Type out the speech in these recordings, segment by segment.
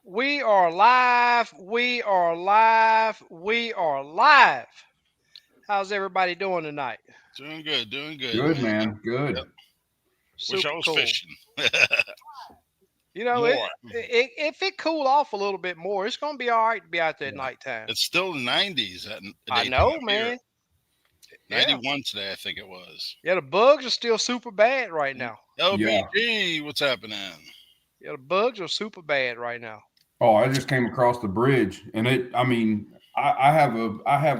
We are live. We are live. We are live. How's everybody doing tonight? Doing good, Good, man. man. Good. Yep. Wish I Super was cool. fishing You know, more. if it cool off a little bit more, it's gonna be all right to be out there at Yeah. nighttime. It's still 90s at the I daytime know, here. man. Yeah, 91 today, I think it was. yeah. The bugs are still super bad right now. Yeah. LBG, what's happening? Yeah, the bugs are super bad right now. Oh, I just came across the bridge, and I have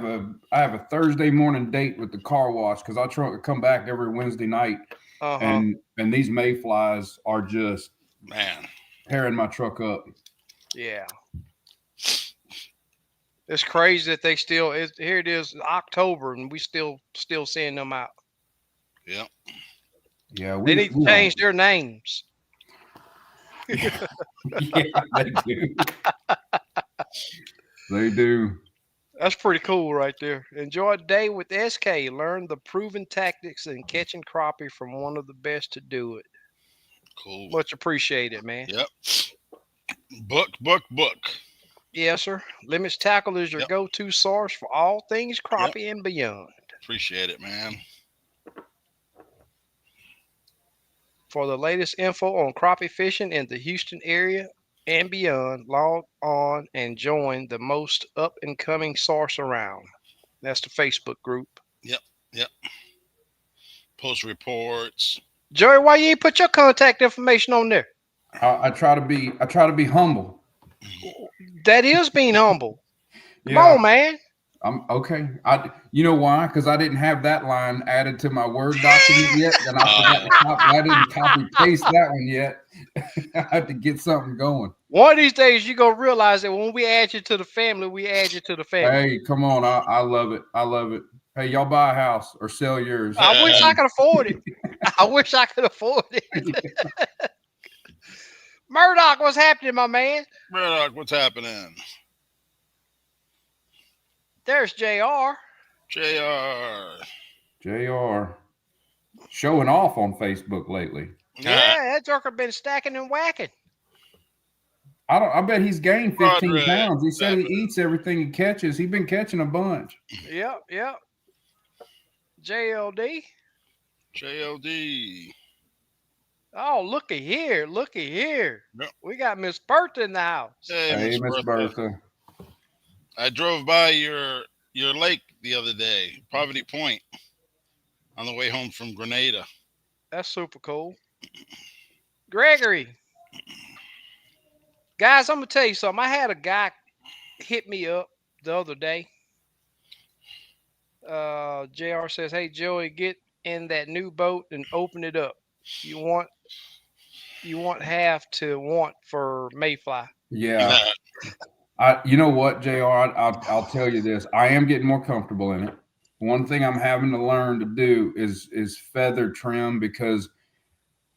a Thursday morning date with the car wash because come back every Wednesday night, Uh-huh. and these mayflies are just Man, tearing my truck up. Yeah. It's crazy that they still. Here it is, October, and we still seeing them out. yeah. Yeah, They we need to we don't. change their names. Yeah, they do. They do. That's pretty cool right there. Enjoy the day with SK. Learn the proven tactics in catching crappie from one of the best to do it. Cool. Much appreciated, man. Yep. Book. Yes, sir. Limits Tackle is your Yep. go-to source for all things Yep. crappie and beyond. Appreciate it, man. For the latest info on crappie fishing in the Houston area and beyond, log on and join the most up-and-coming source around. That's the Facebook group. Yep. Post reports. Joey, why you ain't put your contact information on there? I try to be humble. That is being humble. Come Yeah. on, man. I'm okay. You know why? Because I didn't have that line added to my Word document yet, and I didn't copy paste that one yet. I had to get something going. One of these days, you're going to realize that when we add you to the family, we add you to the family. Hey, come on! I love it. I love it. Hey, y'all buy a house or sell yours. I wish I could afford it. I wish I could afford it. Murdoch, what's happening, my man? Murdoch, what's happening? There's JR. JR. Jr. Showing off on Facebook lately. Yeah, that joker been stacking and whacking. I bet he's gained 15 Roderick, pounds. He what's said he happening? eats everything he catches. He's been catching a bunch. Yep. JLD. JLD. Oh, looky here. Yep. We got Miss Bertha in the house. Hey, Hey, Miss Bertha. Bertha. I drove by your lake the other day, Poverty Point, on the way home from Grenada. That's super cool. Gregory. Guys, I'm going to tell you something. I had a guy hit me up the other day. JR says, hey, Joey, get in that new boat and open it up. You want half to want for Mayfly. Yeah. You know what, JR? I'll tell you this. I am getting more comfortable in it. One thing I'm having to learn to do is feather trim because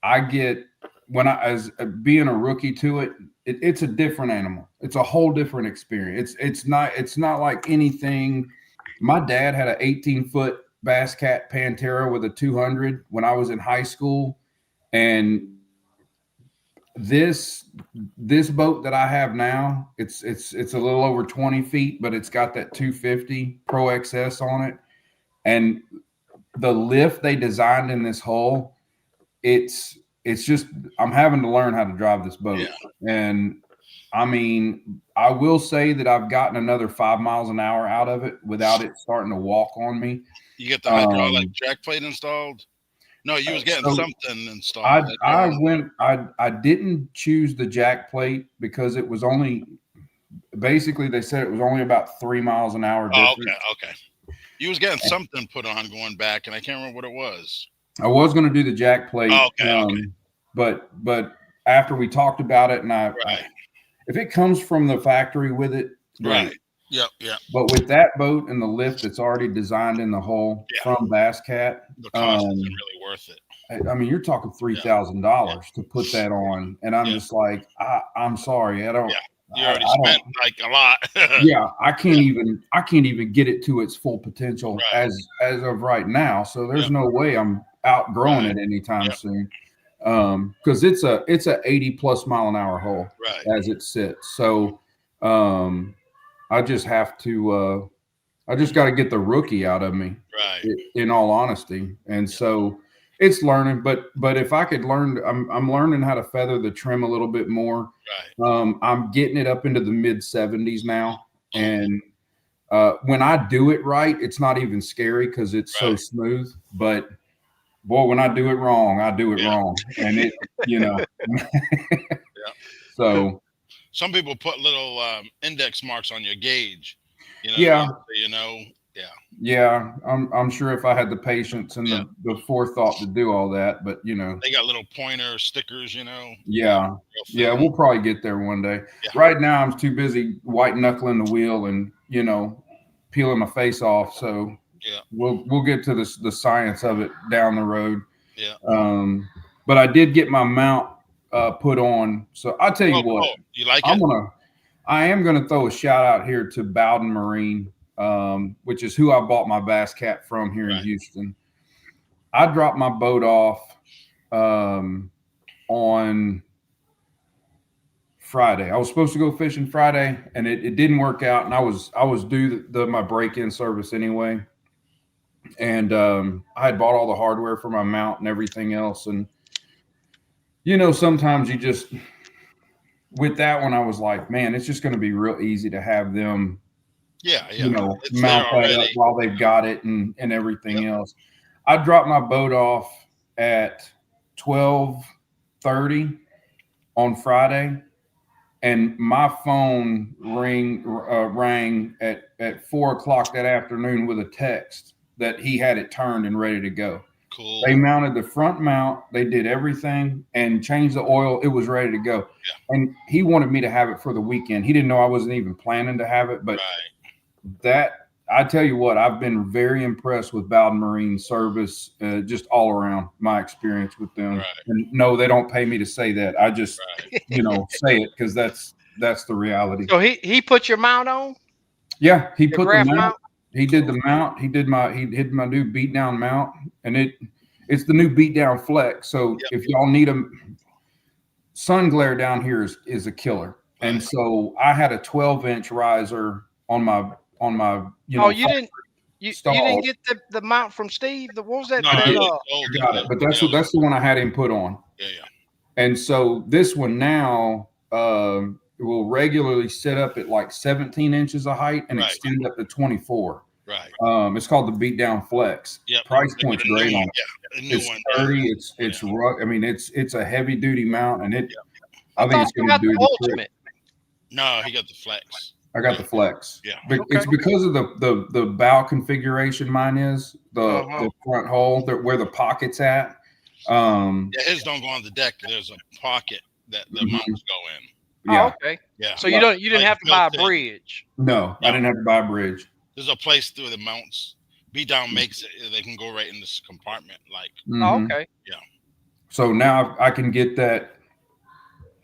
I get as being a rookie to it, it's a different animal. It's a whole different experience. It's not like anything. My dad had an 18-foot Bass Cat Pantera with a 200 when I was in high school, and this boat that I have now, it's a little over 20 feet, but it's got that 250 Pro XS on it, and the lift they designed in this hull, it's just I'm having to learn how to drive this boat. Yeah. And I mean, I will say that I've gotten another 5 miles an hour out of it without it starting to walk on me. You get the hydraulic jack plate installed? No, you was getting something installed. I didn't choose the jack plate because it was only basically they said it was only about 3 miles an hour difference. Okay. You was getting something put on going back, and I can't remember what it was. I was going to do the jack plate. Okay. But after we talked about it, and if it comes from the factory with it, great. Right. Yep. But with that boat and the lift that's already designed in the hull from Bass Cat, the cost isn't really worth it. I mean, you're talking $3,000 to put that on, and I'm just like, I'm sorry, I don't. Yeah. You already spent like a lot. Yeah, I can't even get it to its full potential as of right now. So there's no way I'm outgrowing it anytime soon. because it's a 80+ mile an hour hole Right. as it sits. So um, I just have to. I just got to get the rookie out of me, Right. in all honesty. And Yeah. so it's learning, but if I could learn, I'm learning how to feather the trim a little bit more. Right. I'm getting it up into the mid 70s now, Oh, and when I do it right, it's not even scary because it's so right. smooth. But boy, when I do it wrong, I do it Yeah. wrong, and it, you know. Yeah. So Some people put little index marks on your gauge. You know what I yeah, mean? So you know. Yeah. yeah, I'm sure if I had the patience and Yeah. the forethought to do all that, but They got little pointer stickers. You know. yeah, Real yeah, thin. we'll probably get there one day. Yeah. Right now, I'm too busy white knuckling the wheel and peeling my face off. So Yeah. we'll get to the science of it down the road. Yeah. Um, but I did get my mount put on. So I'll tell you Oh, what, cool. You like I'm it? gonna I am gonna throw a shout out here to Bowden Marine, which is who I bought my Bass Cat from here in Right. Houston. I dropped my boat off um, on Friday. I was supposed to go fishing Friday, and it didn't work out. And I was due my break in service anyway, and I had bought all the hardware for my mount and everything else. And sometimes you just with that one, I was like, man, it's just going to be real easy to have them, Yeah. Yeah. It's there mount that up already. while they've got it and Yep. everything else. I dropped my boat off at 12:30 on Friday, and my phone rang at 4 o'clock that afternoon with a text that he had it turned and ready to go. Cool. They mounted the front mount, they did everything and changed the oil. It was ready to go. Yeah. And he wanted me to have it for the weekend. He didn't know I wasn't even planning to have it, but Right. that I tell you what, I've been very impressed with Bowden Marine service, just all around my experience with them. Right. And no, they don't pay me to say that. I just, Right. say it because that's the reality. So he put your mount on, Yeah, he your put the graph mount. mount. He did Cool. the mount. He did my new beat down mount, and it's the new beat down flex. So Yep. if y'all need a sun glare down here is a killer. And Right. so I had a 12-inch riser on my Oh, you didn't stall. get the mount from Steve. What was that? No, I it did. was The old. I got it, but The other that's the one I had him put on. Yeah. Yeah. And so this one now will regularly sit up at like 17 inches of height and Right. extend up to 24. Right. It's called the Beat Down Flex. Yep. Price They got point's a new great on one. it. Yeah. A new It's one. sturdy. Yeah. It's I mean, it's a heavy duty mount, and Yeah. I I think thought it's you going to got do the the trick. ultimate. No, he got the flex. I got the Flex. Yeah. It's Okay. because of the bow configuration. Mine is Uh-huh. the front hole where the pocket's at. Yeah. His don't go on the deck. There's a pocket that the Mhm. mounts go in. Oh, Yeah. okay. Yeah. So Yeah. you didn't Like have to buy a built in. bridge. No, I No. didn't have to buy a bridge. There's a place through the mounts. Beat down makes it. They can go right in this compartment. Like. Oh, Hmm. okay. Yeah. So now I can get that.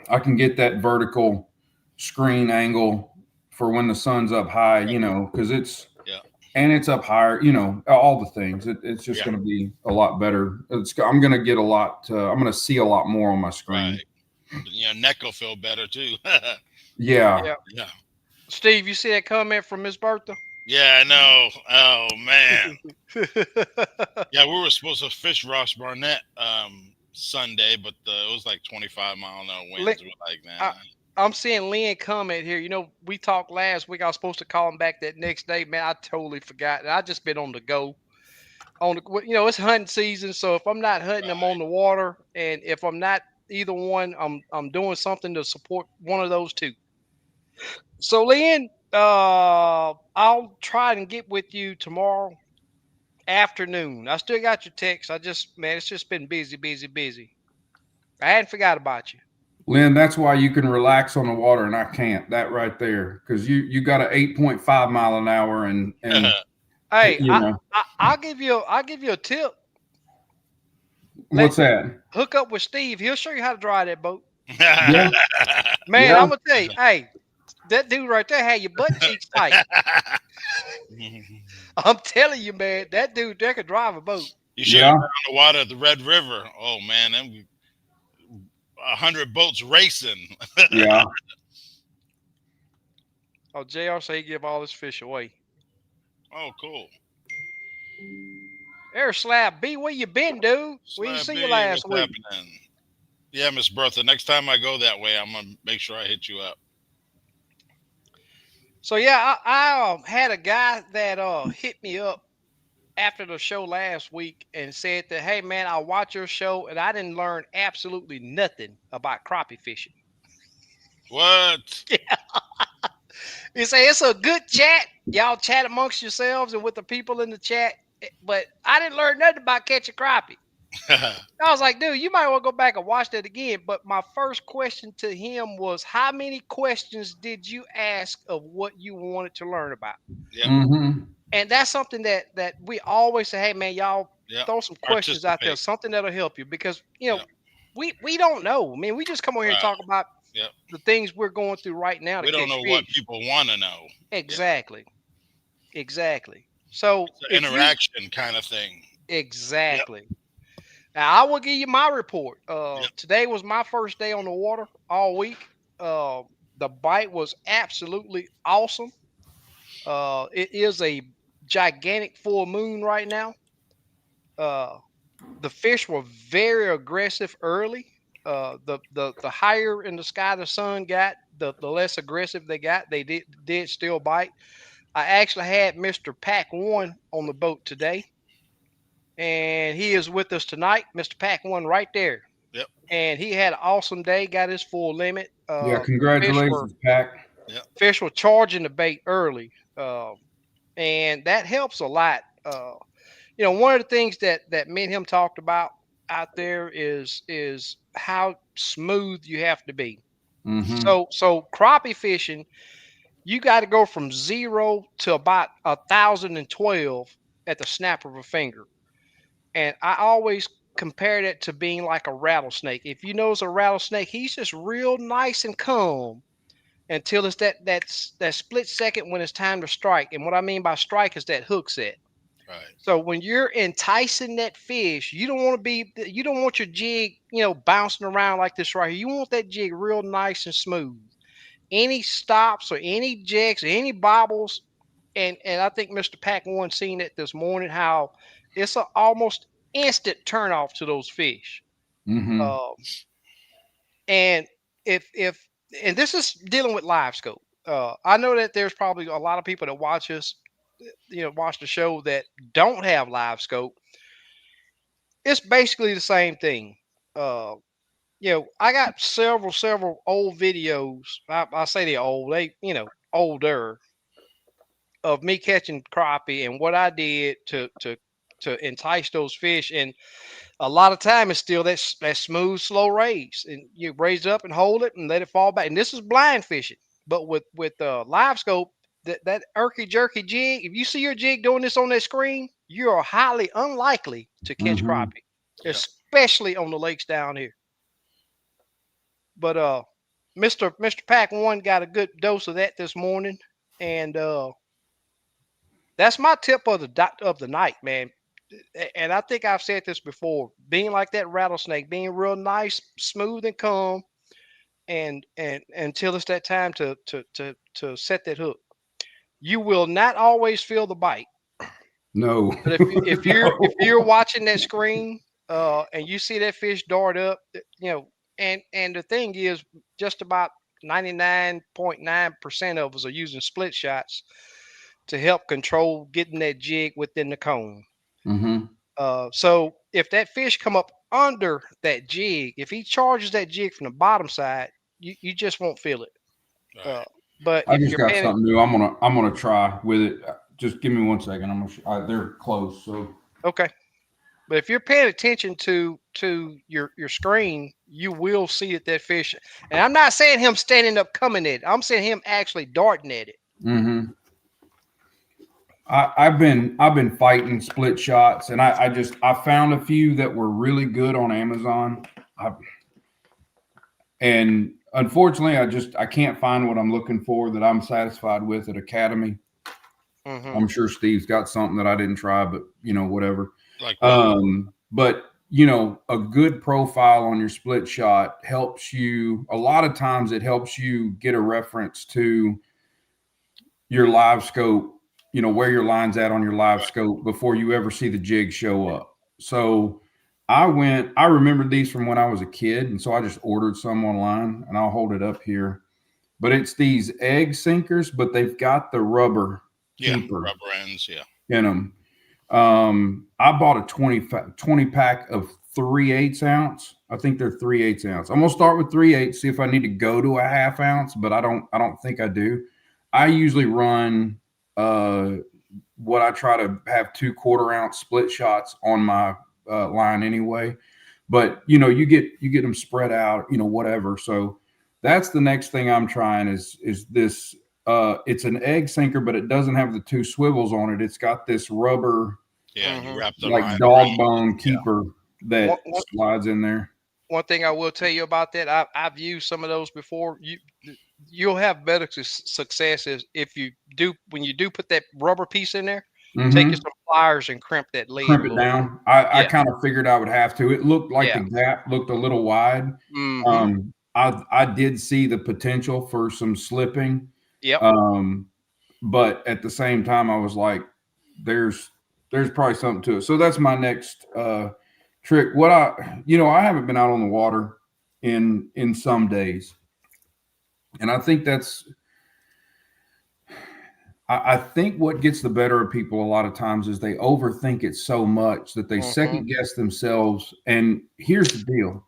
I can get that vertical screen angle for when the sun's up high. Because Yeah. it's up higher. All the things. It's just Yeah. going to be a lot better. I'm going to get a lot. I'm going to see a lot more on my screen. Right. Neck will feel better too. Yeah. Yeah. Yeah. Steve, you see that comment from Miss Bertha? Yeah, I know. Oh man. Yeah, we were supposed to fish Ross Barnett Sunday, but it was like 25-mile-an-hour winds. We're like, I, nah. I'm seeing Lynn comment here. We talked last week. I was supposed to call him back that next day. Man, I totally forgot. I just been on the go. It's hunting season, so if I'm not hunting, I'm Right. on the water, and if I'm not either one, I'm doing something to support one of those two. So, Lynn, I'll try and get with you tomorrow afternoon. I still got your text. Man, it's just been busy, busy, busy. I hadn't forgot about you. Lynn, that's why you can relax on the water and I can't. That right there, because you got an 8.5 mile an hour and Hey, you know I'll give you a tip. Let what's that? Hook up with Steve. He'll show you how to drive that boat. Yeah, Man, yeah. I'm gonna tell you, hey, that dude right there had your butt cheeks tight. I'm telling you, man, that dude there could drive a boat. You should Yeah. have been on the water at the Red River. Oh man, 100 boats racing. Yeah. Oh, JR say he give all his fish away. Oh, cool. There's Slab B. Where you been, dude? We didn't Slab see you B, last what's week. happening? Yeah, Miss Bertha. Next time I go that way, I'm gonna make sure I hit you up. So yeah, I had a guy that hit me up after the show last week and said that, hey man, I watch your show and I didn't learn absolutely nothing about crappie fishing. What? He say it's a good chat. Y'all chat amongst yourselves and with the people in the chat, but I didn't learn nothing about catching crappie. I was like, dude, you might want to go back and watch that again. But my first question to him was, how many questions did you ask of what you wanted to learn about? Yep. Mm-hmm. And that's something that we always say, hey man, y'all Yep. throw some questions out there, Participate. something that'll help you because Yep. we don't know. I mean, we just come on here and Right. talk about Yep. the things we're going through right now to We don't catch know what fish. people want to know. Yeah. Exactly. Exactly. So It's an if you interaction kind of thing. Yep. exactly. Now I will give you my report. Yep. Today was my first day on the water all week. Uh, the bite was absolutely awesome. It is a gigantic full moon right now. Uh, the fish were very aggressive early. The higher in the sky the sun got, the less aggressive they got. They did still bite. I actually had Mr. Pack One on the boat today, and he is with us tonight. Mr. Pack One right there, Yep. and he had an awesome day. Got his full limit. Yeah. The fish were Congratulations, Pack. Yep. charging the bait early, and that helps a lot. One of the things that me and him talked about out there is how smooth you have to be. Mm-hmm. So crappie fishing, you got to go from 0 to about 1,012 at the snap of a finger. And I always compared it to being like a rattlesnake. If you notice a rattlesnake, he's just real nice and calm until it's that split second when it's time to strike. And what I mean by strike is that hook set. Right. So when you're enticing that fish, you don't want your jig, bouncing around like this right here. You want that jig real nice and smooth. Any stops or any jigs or any bobbles, and I think Mr. Pack One seen it this morning how it's a almost instant turn off to those fish. Mm-hmm. Um, and if and this is dealing with live scope. I know that there's probably a lot of people that watch us, watch the show that don't have live scope. It's basically the same thing. Uh, I got several old videos. I say they're old, older of me catching crappie and what I did to entice those fish. And a lot of time it's still that smooth, slow raise, and you raise up and hold it and let it fall back. And this is blind fishing, but with live scope, that irky jerky jig. If you see your jig doing this on that screen, you are highly unlikely to catch Mm-hmm. crappie, Yep. especially on the lakes down here. But Mr. Pack One got a good dose of that this morning, and that's my tip of the night, man. And I think I've said this before. Being like that rattlesnake, being real nice, smooth, and calm, and until it's that time to set that hook. You will not always feel the bite, No. but if you're No. watching that screen, and you see that fish dart up, and the thing is, just about 99.9% of us are using split shots to help control getting that jig within the cone. Mm-hmm. So if that fish come up under that jig, if he charges that jig from the bottom side, you just won't feel it. Uh, Right. but I if just you're got paying something new. I'm gonna try with it. Just give me 1 second. They're close. So okay, but if you're paying attention to your screen, you will see that fish. And I'm not saying him standing up coming at it. I'm saying him actually darting at it. mm-hmm. I've been fighting split shots, and I found a few that were really good on Amazon. And unfortunately, I can't find what I'm looking for that I'm satisfied with at Academy. Hmm. I'm sure Steve's got something that I didn't try, but whatever. Like what? But a good profile on your split shot helps you. A lot of times it helps you get a reference to your live scope, where your line's at on your live Right. scope before you ever see the jig show up. So I remembered these from when I was a kid. And so I just ordered some online, and I'll hold it up here. But it's these egg sinkers, but they've got the rubber Yeah. keeper Rubber ends. Yeah. in them. I bought a 20 pack of 3/8 ounce. I think they're 3/8 ounce. I'm gonna start with 3/8, see if I need to go to a half ounce, but I don't think I do. I usually run uh what I try to have 2/4 ounce split shots on my line anyway. But you get them spread out, whatever. So that's the next thing I'm trying is this. It's an egg sinker, but it doesn't have the two swivels on it. It's got this rubber, Yeah. And you Hmm. wrap the like line dog around. bone Yeah. keeper One, that one, slides in there. one thing I will tell you about that, I've used some of those before. You'll have better success if you do when you do put that rubber piece in there. Take you Mm-hmm. some pliers and crimp that lid a Crimp it little bit. down. I Yeah, kind of figured I would have to. It looked like yeah. the gap looked a little wide. Hmm. I did see the potential for some slipping. Yep. Um, but at the same time, I was like, there's there's probably something to it. So that's my next trick. I haven't been out on the water in some days, and I think what gets the better of people a lot of times is they overthink it so much that they Hmm. second guess themselves. And here's the deal: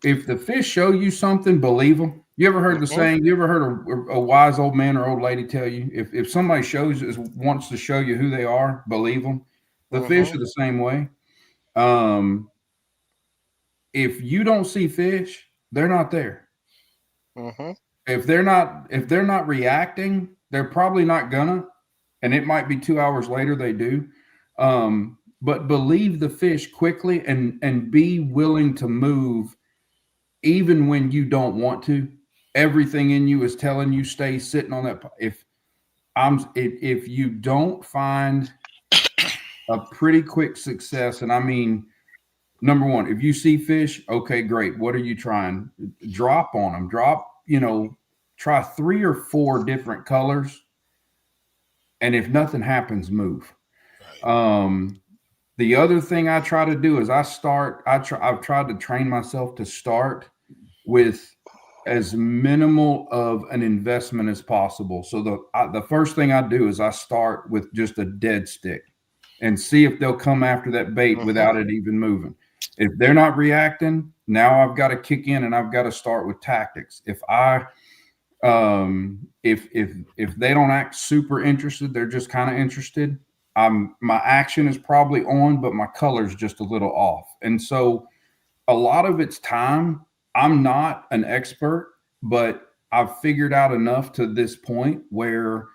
if the fish show you something, believe them. You ever heard the Hmm. saying? You ever heard a wise old man or old lady tell you, if somebody wants to show you who they are, believe them. The fish Hmm. are the same way. Um, if you don't see fish, they're not there. Hmm. If they're not reacting, they're probably not gonna. And it might be 2 hours later they do. But believe the fish quickly and be willing to move even when you don't want to. Everything in you is telling you stay sitting on that. If you don't find a pretty quick success, and I mean, number one, if you see fish, okay, great. What are you trying? Drop on them. Try 3 or 4 different colors, and if nothing happens, move. Right. Um, the other thing I try to do is I've tried to train myself to start with as minimal of an investment as possible. So the first thing I do is I start with just a dead stick and see if they'll come after that bait Hmm. without it even moving. If they're not reacting, now I've got to kick in and I've got to start with tactics. If they don't act super interested, they're just kind of interested. My action is probably on, but my color's just a little off. And so a lot of it's time. I'm not an expert, but I've figured out enough to this point where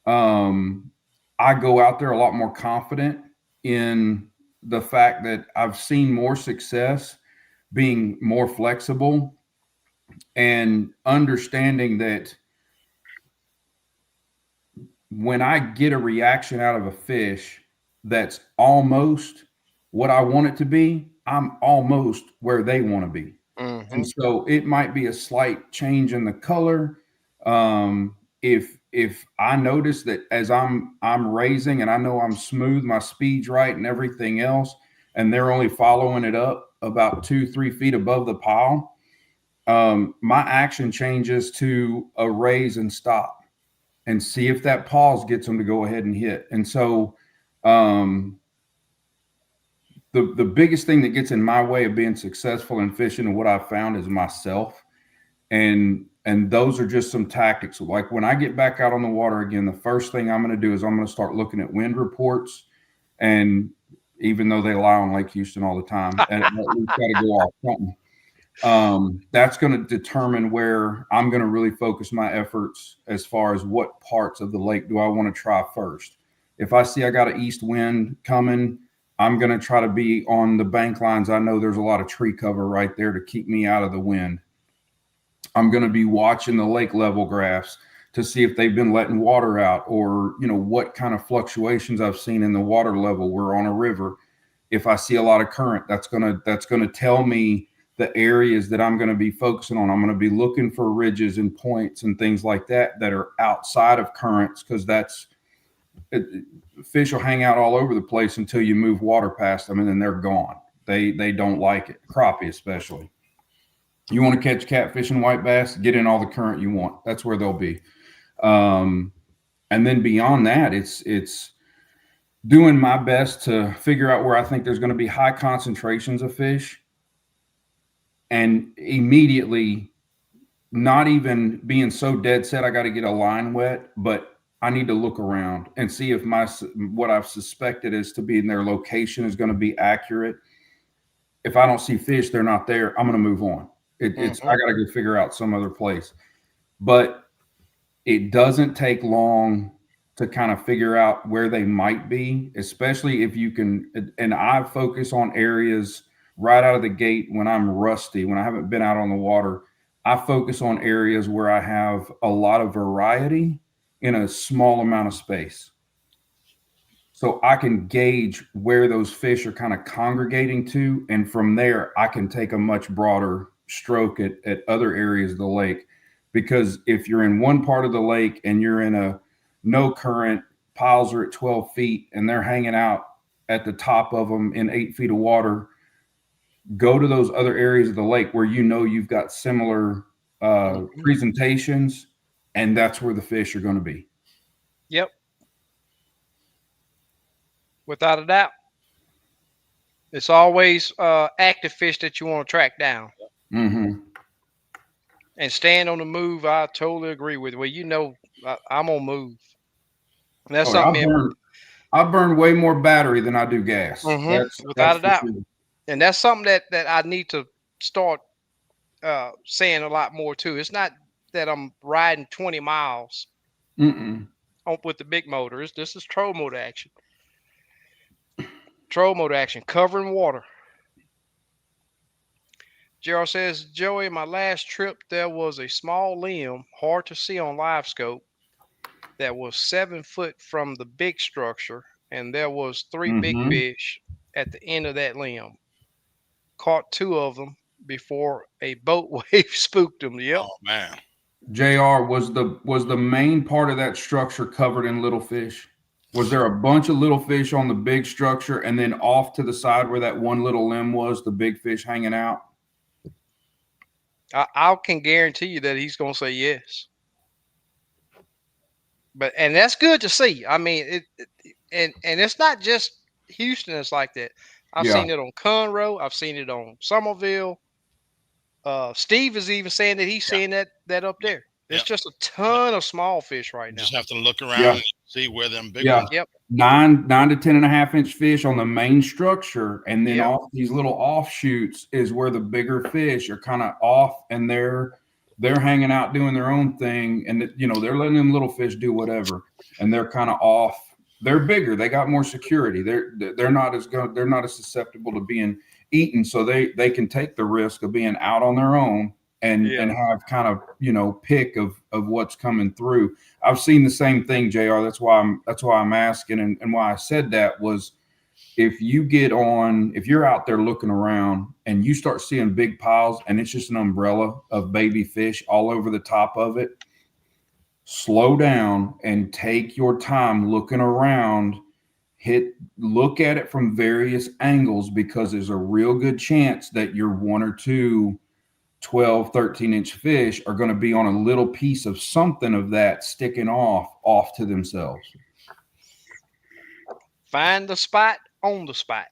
um, I go out there a lot more confident in the fact that I've seen more success being more flexible and understanding that when I get a reaction out of a fish that's almost what I want it to be, I'm almost where they want to be. Hmm. And so it might be a slight change in the color. If I notice that as I'm raising and I know I'm smooth, my speed's right and everything else, and they're only following it up about 2-3 feet above the pile, my action changes to a raise and stop and see if that pause gets them to go ahead and hit. And so um, the biggest thing that gets in my way of being successful in fishing and what I've found is myself. And those are just some tactics. Like when I get back out on the water again, the first thing I'm going to do is I'm going to start looking at wind reports. And even though they lie on Lake Houston all the time, and at least got to go off something. That's going to determine where I'm going to really focus my efforts as far as what parts of the lake do I want to try first. If I see I got an east wind coming, I'm going to try to be on the bank lines. I know there's a lot of tree cover right there to keep me out of the wind. I'm going to be watching the lake level graphs to see if they've been letting water out or, what kind of fluctuations I've seen in the water level. We're on a river. If I see a lot of current, that's gonna tell me the areas that I'm going to be focusing on. I'm going to be looking for ridges and points and things like that are outside of currents, because it, fish will hang out all over the place until you move water past them, and then they're gone. They don't like it. Crappie especially. You want to catch catfish and white bass, get in all the current you want. That's where they'll be. Um, and then beyond that, it's doing my best to figure out where I think there's going to be high concentrations of fish, and immediately, not even being so dead set I got to get a line wet, but I need to look around and see if my what I've suspected is to be in their location is going to be accurate. If I don't see fish, they're not there, I'm going to move on. It's Mm-hmm. I got to go figure out some other place. But it doesn't take long to kind of figure out where they might be, especially if you can. And I focus on areas right out of the gate when I'm rusty, when I haven't been out on the water. I focus on areas where I have a lot of variety in a small amount of space. So I can gauge where those fish are kind of congregating to. And from there, I can take a much broader stroke at other areas of the lake. Because if you're in one part of the lake and you're in a no current, piles are at 12 feet and they're hanging out at the top of them in 8 feet of water, go to those other areas of the lake where you know you've got similar Mm-hmm. presentations, and that's where the fish are going to be. Yep, without a doubt. It's always active fish that you want to track down Mm-hmm. and stand on the move. I totally agree with you. Well, I'm on move. And that's Oh, yeah, something. I burn way more battery than I do gas. That's Without a for doubt. sure. And that's something that I need to start saying a lot more too. It's not that I'm riding 20 miles Mm-mm. with the big motors. This is troll motor action. Troll motor action, covering water. Gerald says, Joey, my last trip, there was a small limb, hard to see on live scope, that was 7 foot from the big structure, and there was three big Mm-hmm. fish at the end of that limb. Caught two of them before a boat wave spooked them. Yep. Oh man. JR, was the main part of that structure covered in little fish? Was there a bunch of little fish on the big structure, and then off to the side where that one little limb was, the big fish hanging out? I can guarantee you that he's going to say yes. And that's good to see. I mean, and it's not just Houston that's like that. I've Yeah. seen it on Conroe. I've seen it on Somerville. Steve is even saying that he's Yeah. seeing that up there. There's Yep. just a Yep. ton of small fish right You now. just have to look around Yeah. and see where them big Yeah. ones. Yep. 9 to 10.5 inch fish on the main structure, and then Yep. off these little offshoots is where the bigger fish are kind of off, and they're hanging out doing their own thing, and they're letting them little fish do whatever, and they're kind of off. They're bigger. They got more security. They're not as susceptible to being eaten, so they can take the risk of being out on their own and Yeah. have kind of pick of what's coming through. I've seen the same thing, Jr. That's why I'm asking, and why I said that was, if you're out there looking around and you start seeing big piles and it's just an umbrella of baby fish all over the top of it, slow down and take your time looking around. Look at it from various angles, because there's a real good chance that your one or two 12, 13-inch fish are going to be on a little piece of something of that sticking off to themselves. Find the spot on the spot.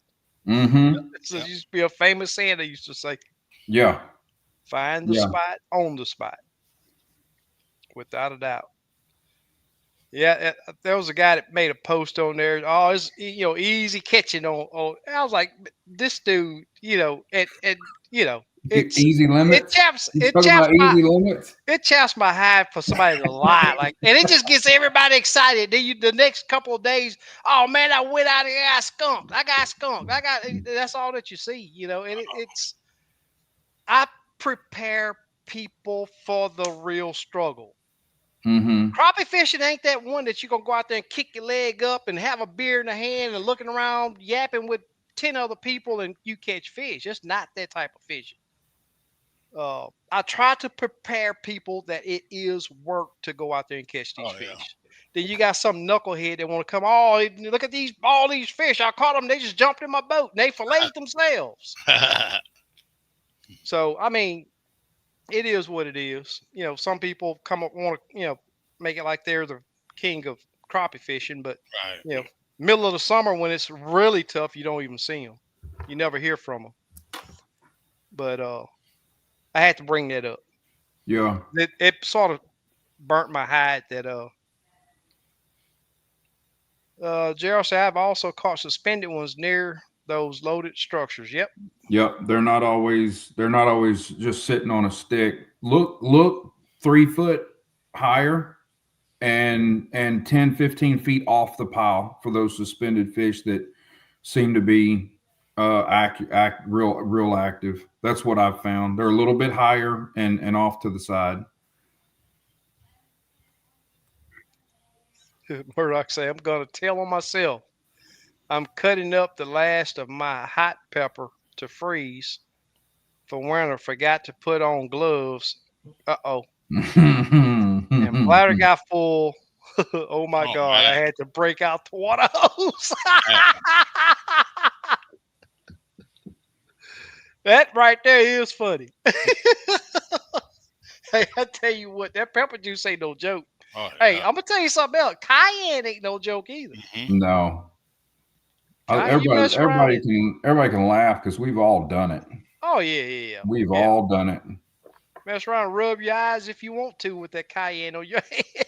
Mm-hmm. This Yep. used to be a famous saying they used to say. Yeah. Find the Yeah. spot on the spot, without a doubt. Yeah, there was a guy that made a post on there. Oh, it's easy catching on. I was like, this dude, and Easy it limits. chaps You it talking chaps about my easy limits? it chaps my hide for somebody to lie like, and it just gets everybody excited. Then the next couple of days, oh man, I went out and I got skunked. I got skunked. That's all that you see, and it's I prepare people for the real struggle. Mm-hmm. Crappie fishing ain't that one that you're gonna go out there and kick your leg up and have a beer in the hand and looking around yapping with 10 other people and you catch fish. It's not that type of fishing. I try to prepare people that it is work to go out there and catch these Oh yeah. fish. Then you got some knucklehead that want to come. Oh, look at all these fish! I caught them. They just jumped in my boat and they filleted themselves. So I mean, it is what it is. Some people come up want to make it like they're the king of crappie fishing, but you know, Right. middle of the summer when it's really tough, you don't even see them. You never hear from them. But I had to bring that up. Yeah. It sort of burnt my hide that Gerald said I've also caught suspended ones near those loaded structures. Yep. Yep. They're not always just sitting on a stick. Look 3 foot higher and 10, 15 feet off the pile for those suspended fish that seem to be real active. That's what I've found. They're a little bit higher and off to the side. Murdoch say I'm gonna tell on myself. I'm cutting up the last of my hot pepper to freeze for winter. Forgot to put on gloves. Uh-oh. And bladder got full. Oh my Oh God. I man. had to break out the water hose. Uh, That right there is funny. Hey, I tell you what, that pepper juice ain't no joke. oh Hey, yeah. I'm gonna tell you something else. Cayenne ain't no joke either. Hmm. No. Cayenne, you Everybody, mess around everybody and can everybody can laugh because we've all done it. oh yeah. We've Yeah. all done it. Mess around and rub your eyes if you want to with that cayenne on your head.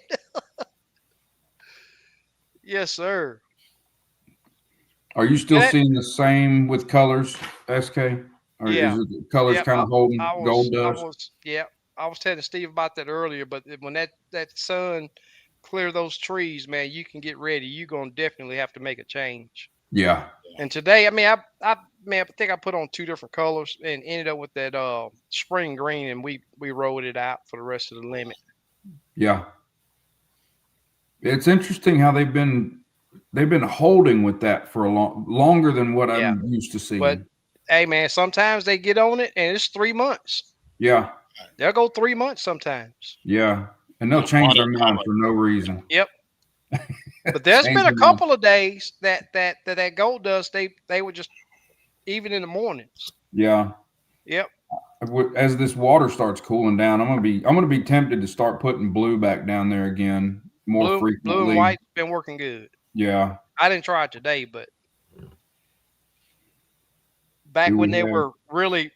Yes, sir. Are you still And that, seeing the same with colors, SK? Or is yeah. it colors Yep. kind of holding gold I dust? was, yeah. I was telling Steve about that earlier, but when that sun clear those trees, man, you can get ready. You're gonna definitely have to make a change. Yeah. And today, I mean, I think I put on two different colors and ended up with that spring green, and we rolled it out for the rest of the limit. Yeah. It's interesting how they've been holding with that for a longer than what Yeah, I'm used to but seeing. hey, man, sometimes they get on it, and it's 3 months. Yeah. They'll go 3 months sometimes. Yeah. And they'll The change their mind watercolor. for no reason. Yep. But there's Change been a their mind. couple of days that gold dust they were just even in the mornings. Yeah. Yep. As this water starts cooling down, I'm gonna be tempted to start putting blue back down there again more Blue and frequently. white's been working good. Yeah. I didn't try it today, but Do back when we they have? were really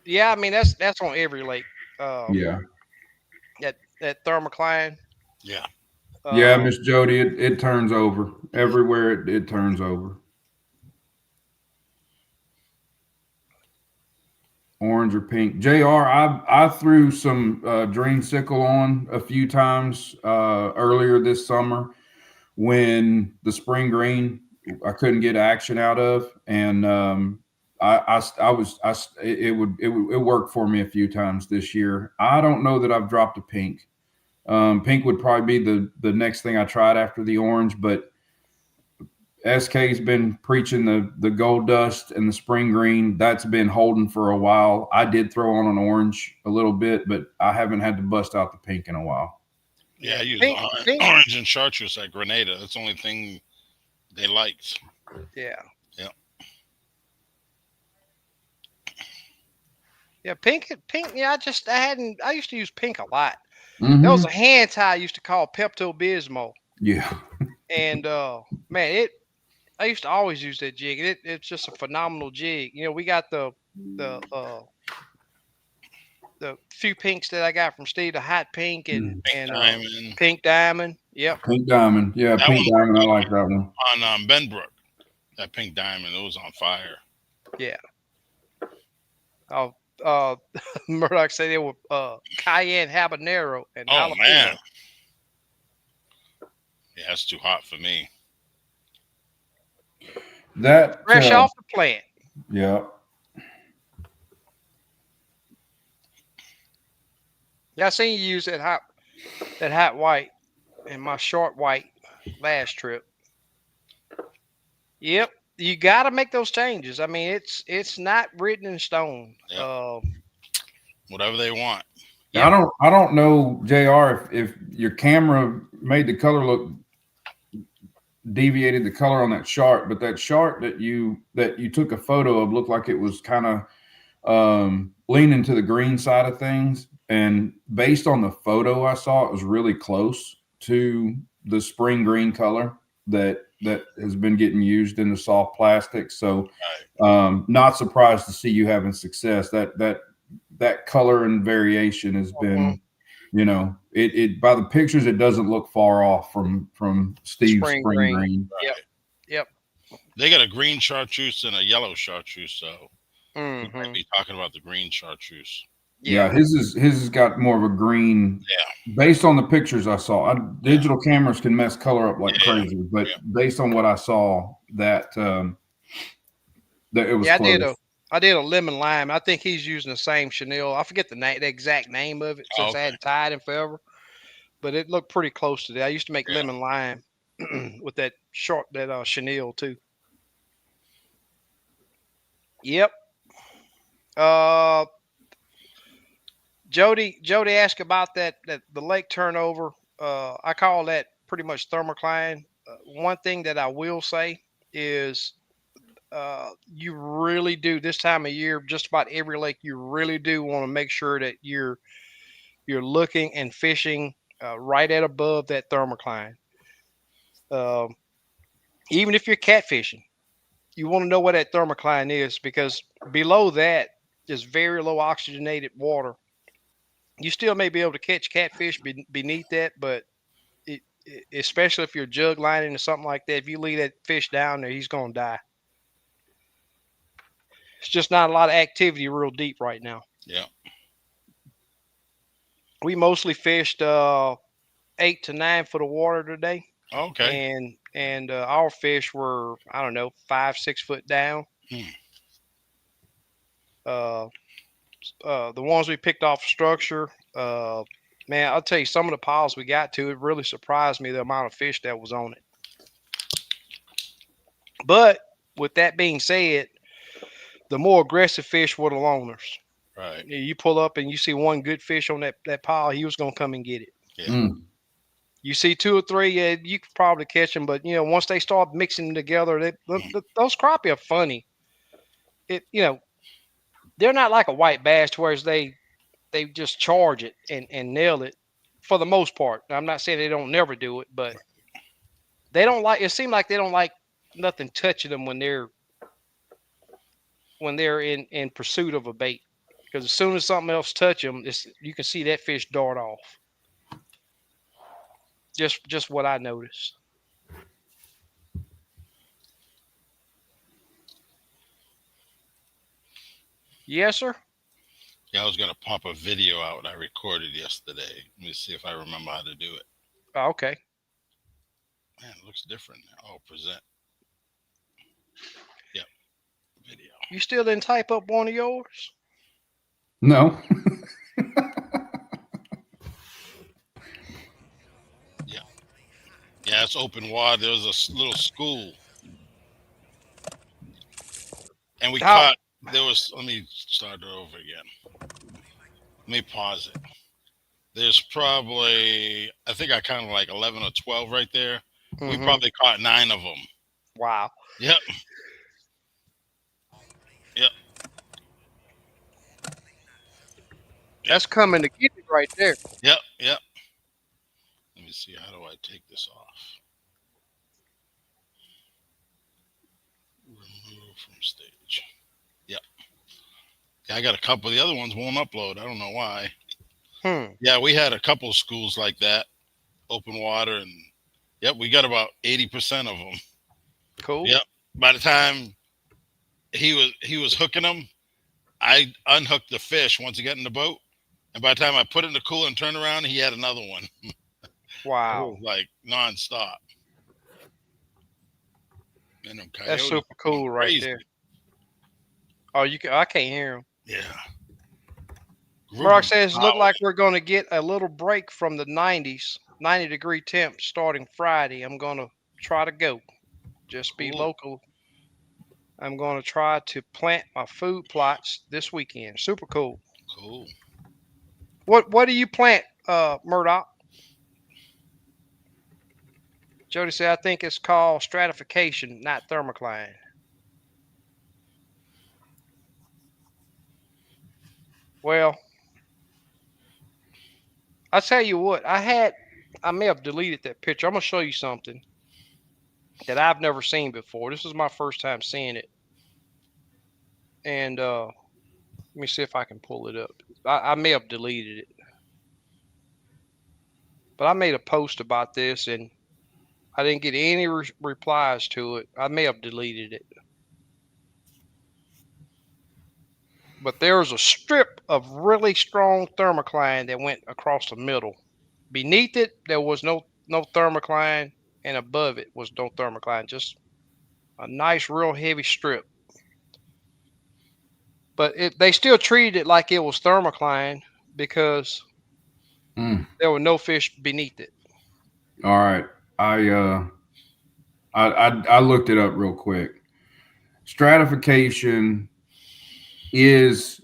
yeah, I mean that's on every lake. Yeah. That thermocline. Yeah. Yeah, Uh Miss Jody, it turns over everywhere. It turns over. Orange or pink. Jr. I threw some dreamsicle on a few times earlier this summer when the spring green I couldn't get action out of, and I was I it worked for me a few times this year. I don't know that I've dropped a pink. Pink would probably be the next thing I tried after the orange, but SK's been preaching the gold dust and the spring green. That's been holding for a while. I did throw on an orange a little bit, but I haven't had to bust out the pink in a while. Yeah. yeah. I used Pink orange and chartreuse at Grenada. That's the only thing they liked. yeah. Yeah. Yeah, pink, yeah, I used to use pink a lot. There Mm-hmm. was a hand tie I used to call Pepto Bismol. Yeah. And man, I used to always use that jig. It's just a phenomenal jig. We got the the few pinks that I got from Steve, the hot pink and Pink and diamond. pink diamond. Yep. Pink diamond. Yeah, That pink one diamond. I like that one. on Benbrook. That pink diamond. It was on fire. Yeah. Oh, Murdoch said they were cayenne habanero and Oh jalapeno. man. Yeah, that's too hot for me. That Fresh off the plant. yeah. Yeah, I seen you use that hot white and my short white last trip. Yep. you got to make those changes. I mean, it's not written in stone. Yep. Whatever they want. I Yep. don't know, Jr. If your camera made the color look deviated the color on that shark, but that shark that you took a photo of looked like it was kind of leaning to the green side of things. And based on the photo I saw, it was really close to the spring green color that has been getting used in the soft plastic. So, not surprised to see you having success. That color and variation has Mhm. been, it by the pictures it doesn't look far off from The Steve's spring spring green. green. Yep. Right. Yep. They got a green chartreuse and a yellow chartreuse, so we might Hmm. be talking about the green chartreuse. Yeah. Yeah, his has got more of a green. Yeah. Based on the pictures I saw, Yeah. digital cameras can mess color up like Yeah. crazy, but Yeah. based on what I saw, that it was Yeah. close. I did a lemon lime. I think he's using the same chenille. I forget the exact name of it Oh, since I okay. hadn't tied him forever, but it looked pretty close to that. I used to make Yeah. lemon lime with that chenille too. Yep. Uh, Jody asked about that the lake turnover. I call that pretty much thermocline. One thing that I will say is you really do this time of year, just about every lake, you really do want to make sure that you're looking and fishing right at above that thermocline. Um, Even if you're catfishing, you want to know what that thermocline is because below that is very low oxygenated water. You still may be able to catch catfish beneath that, but especially if you're jug lining or something like that, if you leave that fish down there, he's going to die. It's just not a lot of activity real deep right now. Yeah. We mostly fished 8 to 9 foot of water today, Okay. and our fish were, I don't know, 5 6 foot down. Hmm. Uh, the ones we picked off structure, uh, man, I'll tell you, some of the piles we got to, it really surprised me the amount of fish that was on it. But with that being said, the more aggressive fish were the loners. Right. You pull up and you see one good fish on that pile, he was gonna come and get it. Yeah. Mm. You see two or three, yeah, you could probably catch them, but once they start mixing them together, Mm. those crappie are funny. They're not like a white bass, to whereas they just charge it and nail it for the most part. I'm not saying they don't never do it, but they don't like. It seems like they don't like nothing touching them when they're in pursuit of a bait. Because as soon as something else touch them, you can see that fish dart off. Just what I noticed. Yes, sir. Yeah, I was gonna pop a video out I recorded yesterday. Let me see if I remember how to do it. Oh, okay. Man, it looks different. Oh, present. Yep, video. You still didn't type up one of yours? No. Yeah, yeah. It's open water. There was a little school, and we How? caught. There was. Let me start it over again. Let me pause it. There's probably. I think I counted like 11 or 12 right there. We Hmm. probably caught 9 of them. Wow. Yep. Yep. Yep. That's coming to get it right there. Yep. Yep. Let me see. How do I take this off? Remove from stage. Yep. Yeah, I got a couple. The other ones won't upload. I don't know why. Hmm. Yeah, we had a couple of schools like that, open water, and yep, we got about 80% of them. Cool. Yep. By the time he was hooking them, I unhooked the fish once he got in the boat, and by the time I put it in the cooler and turned around, he had another one. It Wow. was like nonstop. And them That's coyotes super were going cool right crazy. there. Oh, I can't hear him. Yeah. Group Mark of says, look flowers. like we're going to get a little break from the 90s, 90-degree temps starting Friday. I'm going to try to go. Just be Cool. local. I'm going to try to plant my food plots this weekend. Super cool. Cool. What do you plant, Murdoch? Jody said, I think it's called stratification, not thermocline. Well, I tell you what, I may have deleted that picture. I'm gonna show you something that I've never seen before. This is my first time seeing it, and let me see if I can pull it up. I may have deleted it, but I made a post about this, and I didn't get any replies to it. I may have deleted it, but there was a strip of really strong thermocline that went across the middle. Beneath it, there was no thermocline, and above it was no thermocline. Just a nice, real heavy strip. But they still treated it like it was thermocline because Mm. there were no fish beneath it. All right. I I looked it up real quick. Stratification is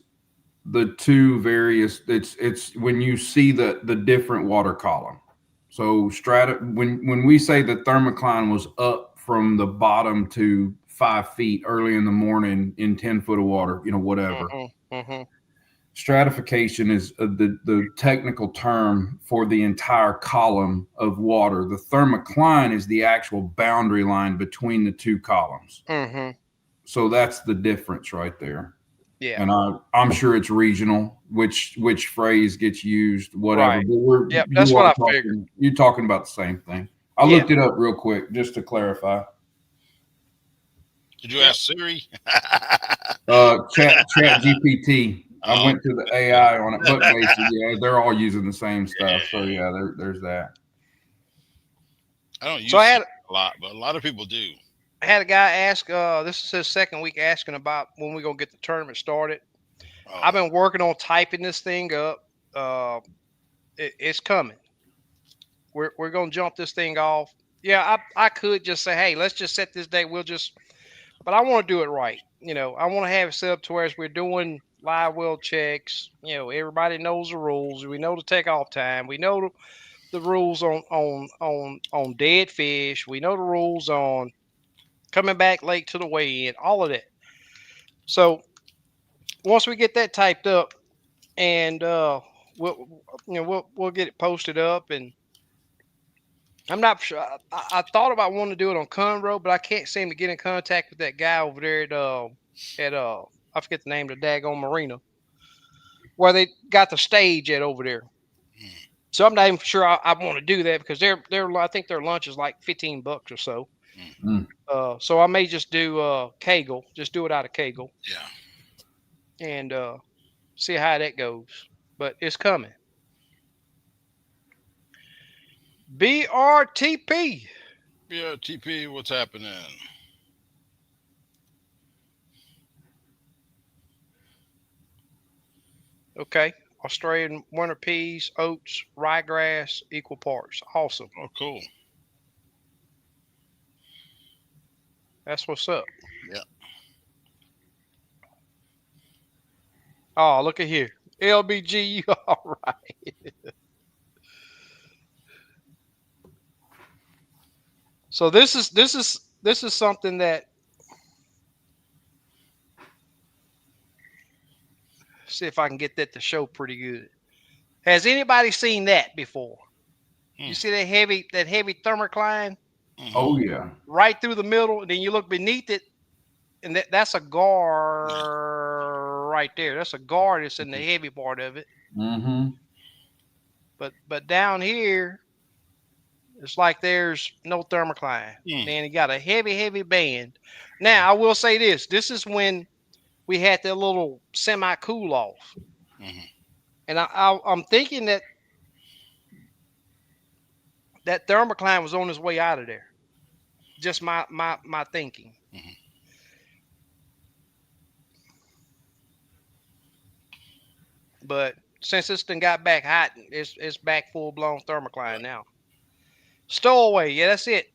the two various. It's when you see the different water column. So strata when we say the thermocline was up from the bottom to 5 feet early in the morning in 10 foot of water, whatever. Mm-hmm. Mm-hmm. Stratification is the technical term for the entire column of water. The thermocline is the actual boundary line between the two columns. Mm-hmm. So that's the difference right there. Yeah. And I'm sure it's regional, which phrase gets used, whatever. Right. But we're Yep. That's you what all I figured. talking you talking about the same thing. I Yeah. looked it up real quick just to clarify. Did you Yep. ask Siri? Chat GPT. I Oh, went to the AI on it, but basically, yeah, they're all using the same stuff. So yeah. yeah, there's that. I don't So use Siri a lot, but a lot of people do. I had a guy ask. This is his second week asking about when we gonna get the tournament started. Oh, I've been working on typing this thing up. Uh, it's coming. We're gonna jump this thing off. Yeah, I could just say, hey, let's just set this date. But I want to do it right. I want to have it set up to where as we're doing live well checks, everybody knows the rules. We know the takeoff time. We know the rules on dead fish. We know the rules on coming back late to the weigh in. All of that. So once we get that typed up, and we'll we'll get it posted up. And I'm not sure. I thought about wanting to do it on Conroe, but I can't seem to get in contact with that guy over there at I forget the name of the daggone marina where they got the stage at over there. mm, So I'm not even sure I want to do that because they're I think their lunch is like $15 or so. mm, Mm. So I may just do Kegel, just do it out of Kegel yeah. and see how that goes. But it's coming. BRTP. Yeah, TP, what's happening? Okay. Australian winter peas, oats, ryegrass, equal parts. Awesome. Oh, cool. That's what's up. Yeah. Oh, look at here. LBG, you all right. So this is something that see if I can get that to show pretty good. Has anybody seen that before? You Mm, see that heavy thermocline Oh mm-hmm. yeah. right through the middle, and then you look beneath it, and that's a Yeah. guard right there. That's a guard that's in the heavy part of it. Mm-hmm. But down here, it's like there's no thermocline. Mm, Then you got a heavy band. Now I will say this: this is when we had that little semi cool off, mm-hmm. and I'm thinking that thermocline was on his way out of there. Just my thinking. Mm-hmm. But since it's done got back hot, it's back full blown thermocline Right. now. Stowaway, yeah, that's it.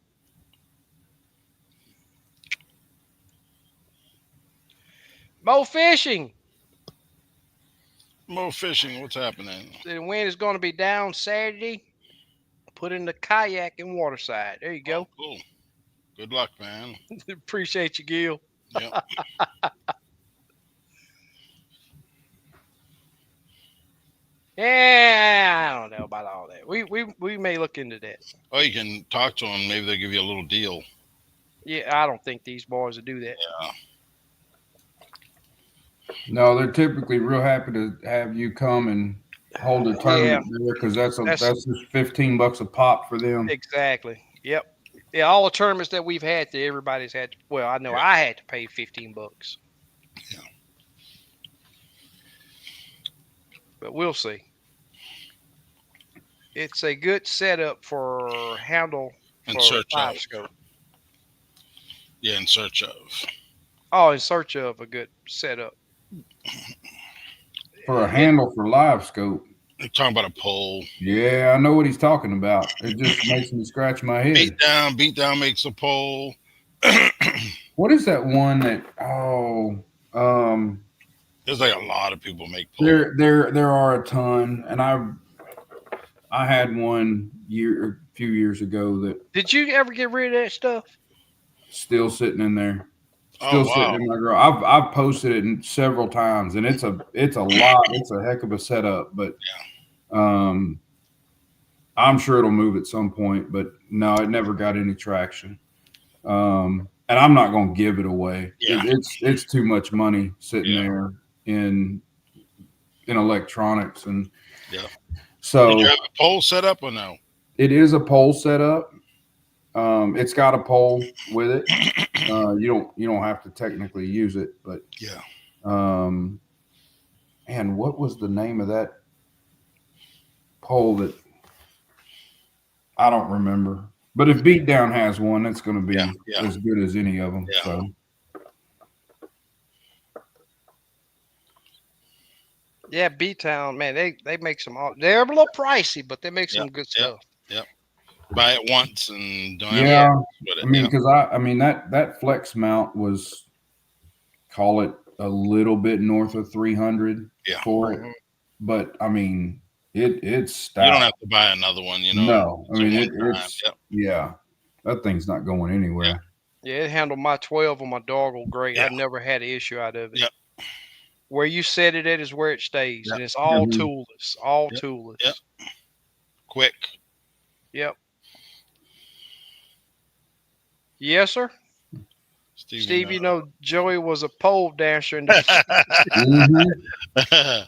Mo fishing. More fishing. What's happening? The wind is going to be down Saturday. Put in the kayak in Waterside. There you Oh, go. cool. Good luck, man. Appreciate you, Gil. Yep. Yeah, I don't know about all that. We may look into that. Oh, you can talk to them. Maybe they'll give you a little deal. Yeah, I don't think these boys will do that. Yeah. No, they're typically real happy to have you come and hold a Yeah, tournament there because that's that's just $15 a pop for them. exactly. Yep. Yeah, all the tournaments that we've had there, everybody's had. Well, I know Yeah. I had to pay $15, Yeah. but we'll see. It's a good setup for handle In for search of. five scope. Yeah, in search of. Oh, in search of a good setup. For a It, handle for live scope. You're talking about a pole. Yeah, I know what he's talking about. It just makes me scratch my head. Beat down makes a pole. What is that one that There's like a lot of people make poles. there are a ton, and I had one a few years ago that did you ever get rid of that stuff? still sitting in there. Oh, Still wow. sitting in my garage. I've posted it several times, and it's a lot. It's a heck of a setup, but I'm sure it'll move at some point. But no, it never got any traction. And I'm not going to give it away. Yeah. It's too much money sitting Yeah. there in electronics, and Yeah. so Did you have a pole set up or no? it is a pole setup. It's got a pole with it. You don't have to technically use it, but Yeah. and what was the name of that pole that I don't remember? But if Beatdown has one, it's going to be Yeah. as good as any of them. Yeah. So Yeah, B Town, man, they make some. They're a little pricey, but they make some good Yeah. stuff. Yep. Buy it once and don't yeah, have to with it. I mean, Yeah. because I mean that flex mount was, call it a little bit north of 300 Yeah. for it, Mhm. but I mean it's You stout. don't have to buy another one, you know. No, I It's a mean one-time. it's Yep. yeah, that thing's not going anywhere. Yeah, it handled my 12 on my doggle great. Yeah. I never had an issue out of it. Yep. Where you set it at is where it stays, Yep. and it's all Mhm. toolless, all Yep. toolless. Yep. Quick. Yep. Yes, sir. Steve, You know Joey was a pole dancer in the Mhm.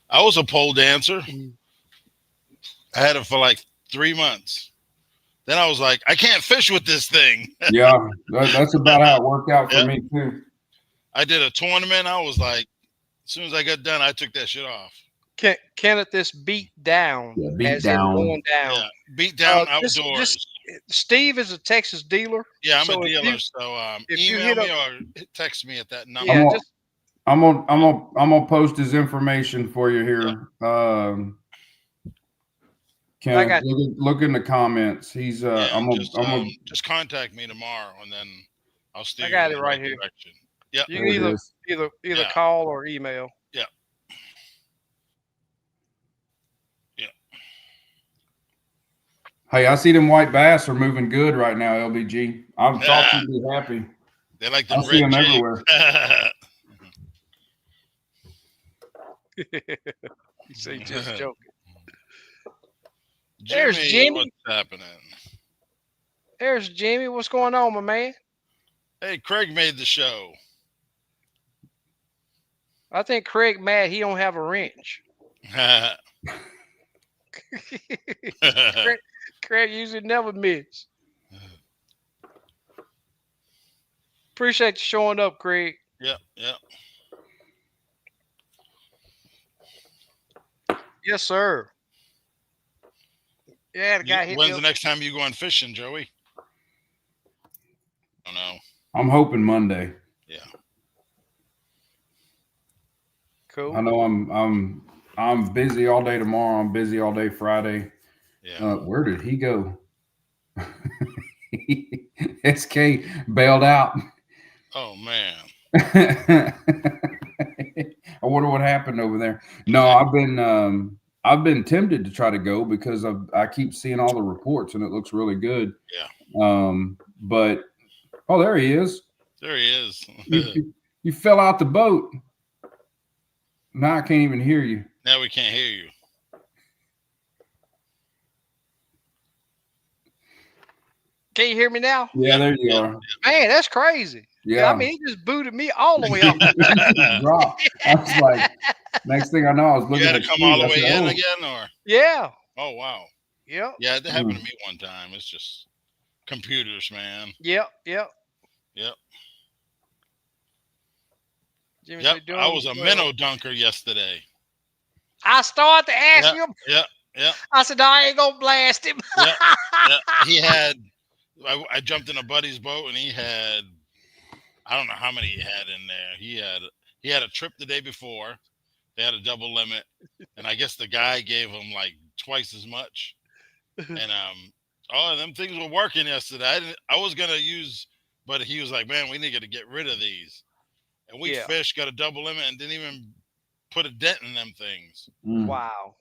I was a pole dancer. I had it for like 3 months. Then I was like, I can't fish with this thing. Yeah, that's about how it worked out for Yep. me too. I did a tournament. I was like, as soon as I got done, I took that shit off. Kenneth, this beat down, Yeah, beat as in down. going down. Yeah. Beat down This outdoors. Steve is a Texas dealer. Yeah, I'm so a if dealer. you- So if you email hit me up- or text me at that number. Yeah, I'm just I'm post his information for you here. I Kenneth, got look in the comments. He's Yeah, I'm just contact me tomorrow, and then I'll steer I you got in it the right right here. direction. Yep. You there can it is. either Yeah. call or email. Yeah. Yeah. Hey, I see them white bass are moving good right now. LBG, I thought you'd be happy. They like I the see red them jig. everywhere. You say just joking. Jimmy, There's Jimmy. what's happening? There's Jimmy. What's going on, my man? Hey, Craig made the show. I think Craig mad he don't have a wrench. Craig usually never miss. Appreciate you showing up, Craig. Yep. Yes, sir. Yeah, the guy hit When's me the up. next time you going fishing, Joey? I don't know. I'm hoping Monday. Yeah. Cool. I know I'm busy all day tomorrow. I'm busy all day Friday. Yeah. Where did he go? SK bailed out. Oh man. I wonder what happened over there. No, I've been tempted to try to go because I keep seeing all the reports and it looks really good. Yeah. But oh, there he is. There he is. You fell out the boat. Now I can't even hear you. Now we can't hear you. Can you hear me now? Yeah, there you are. Man, that's crazy. Yeah. I mean, he just booted me all the way off. Drop. I was like, next thing I know, I was looking You had at to come Steve. all the I way said, in "Oh." again, or Yeah. oh wow, Yep. yeah, that happened to me one time. It's just computers, man. Yep. Yep. Yep. Jimmy Yep. said, doing I was a well. minnow dunker yesterday. I started to ask Yep. him. Yep. Yep. I said, no, I ain't gonna blast him. Yep. Yep. He had. I jumped in a buddy's boat and he had. I don't know how many he had in there. He had a trip the day before. They had a double limit, and I guess the guy gave him like twice as much. And oh, them things were working yesterday. I was gonna use, but he was like, man, we need to get rid of these. And we fished, got a double limit, and didn't even put a dent in them things. Wow.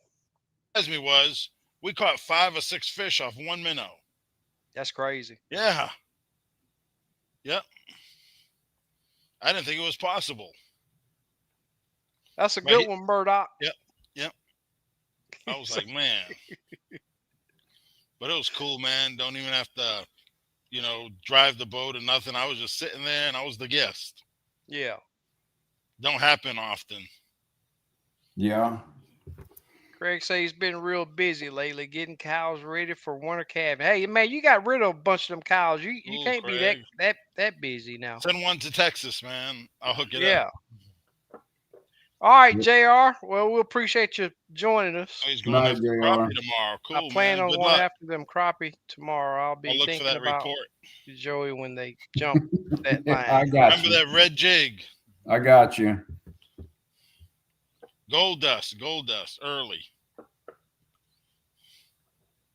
As me was, we caught 5 or 6 fish off one minnow. That's crazy. Yeah. Yep. I didn't think it was possible. That's a good one, Murdoch. Yep. Yep. I was like, man. But it was cool, man. Don't even have to, drive the boat or nothing. I was just sitting there and I was the guest. Yeah. Don't happen often. Yeah. Craig says he's been real busy lately getting cows ready for winter calving. Hey, man, you got rid of a bunch of them cows. You can't Craig. be that busy now. Send one to Texas, man. I'll hook it up. Yeah. All right, JR. Well, we appreciate you joining us. Oh, he's going after crappie tomorrow. Cool, I plan man. on Good going luck. after them crappie tomorrow. I'll be look thinking for that about report. Joey when they jump that line. I got Remember that red jig? I got you. Gold dust, early.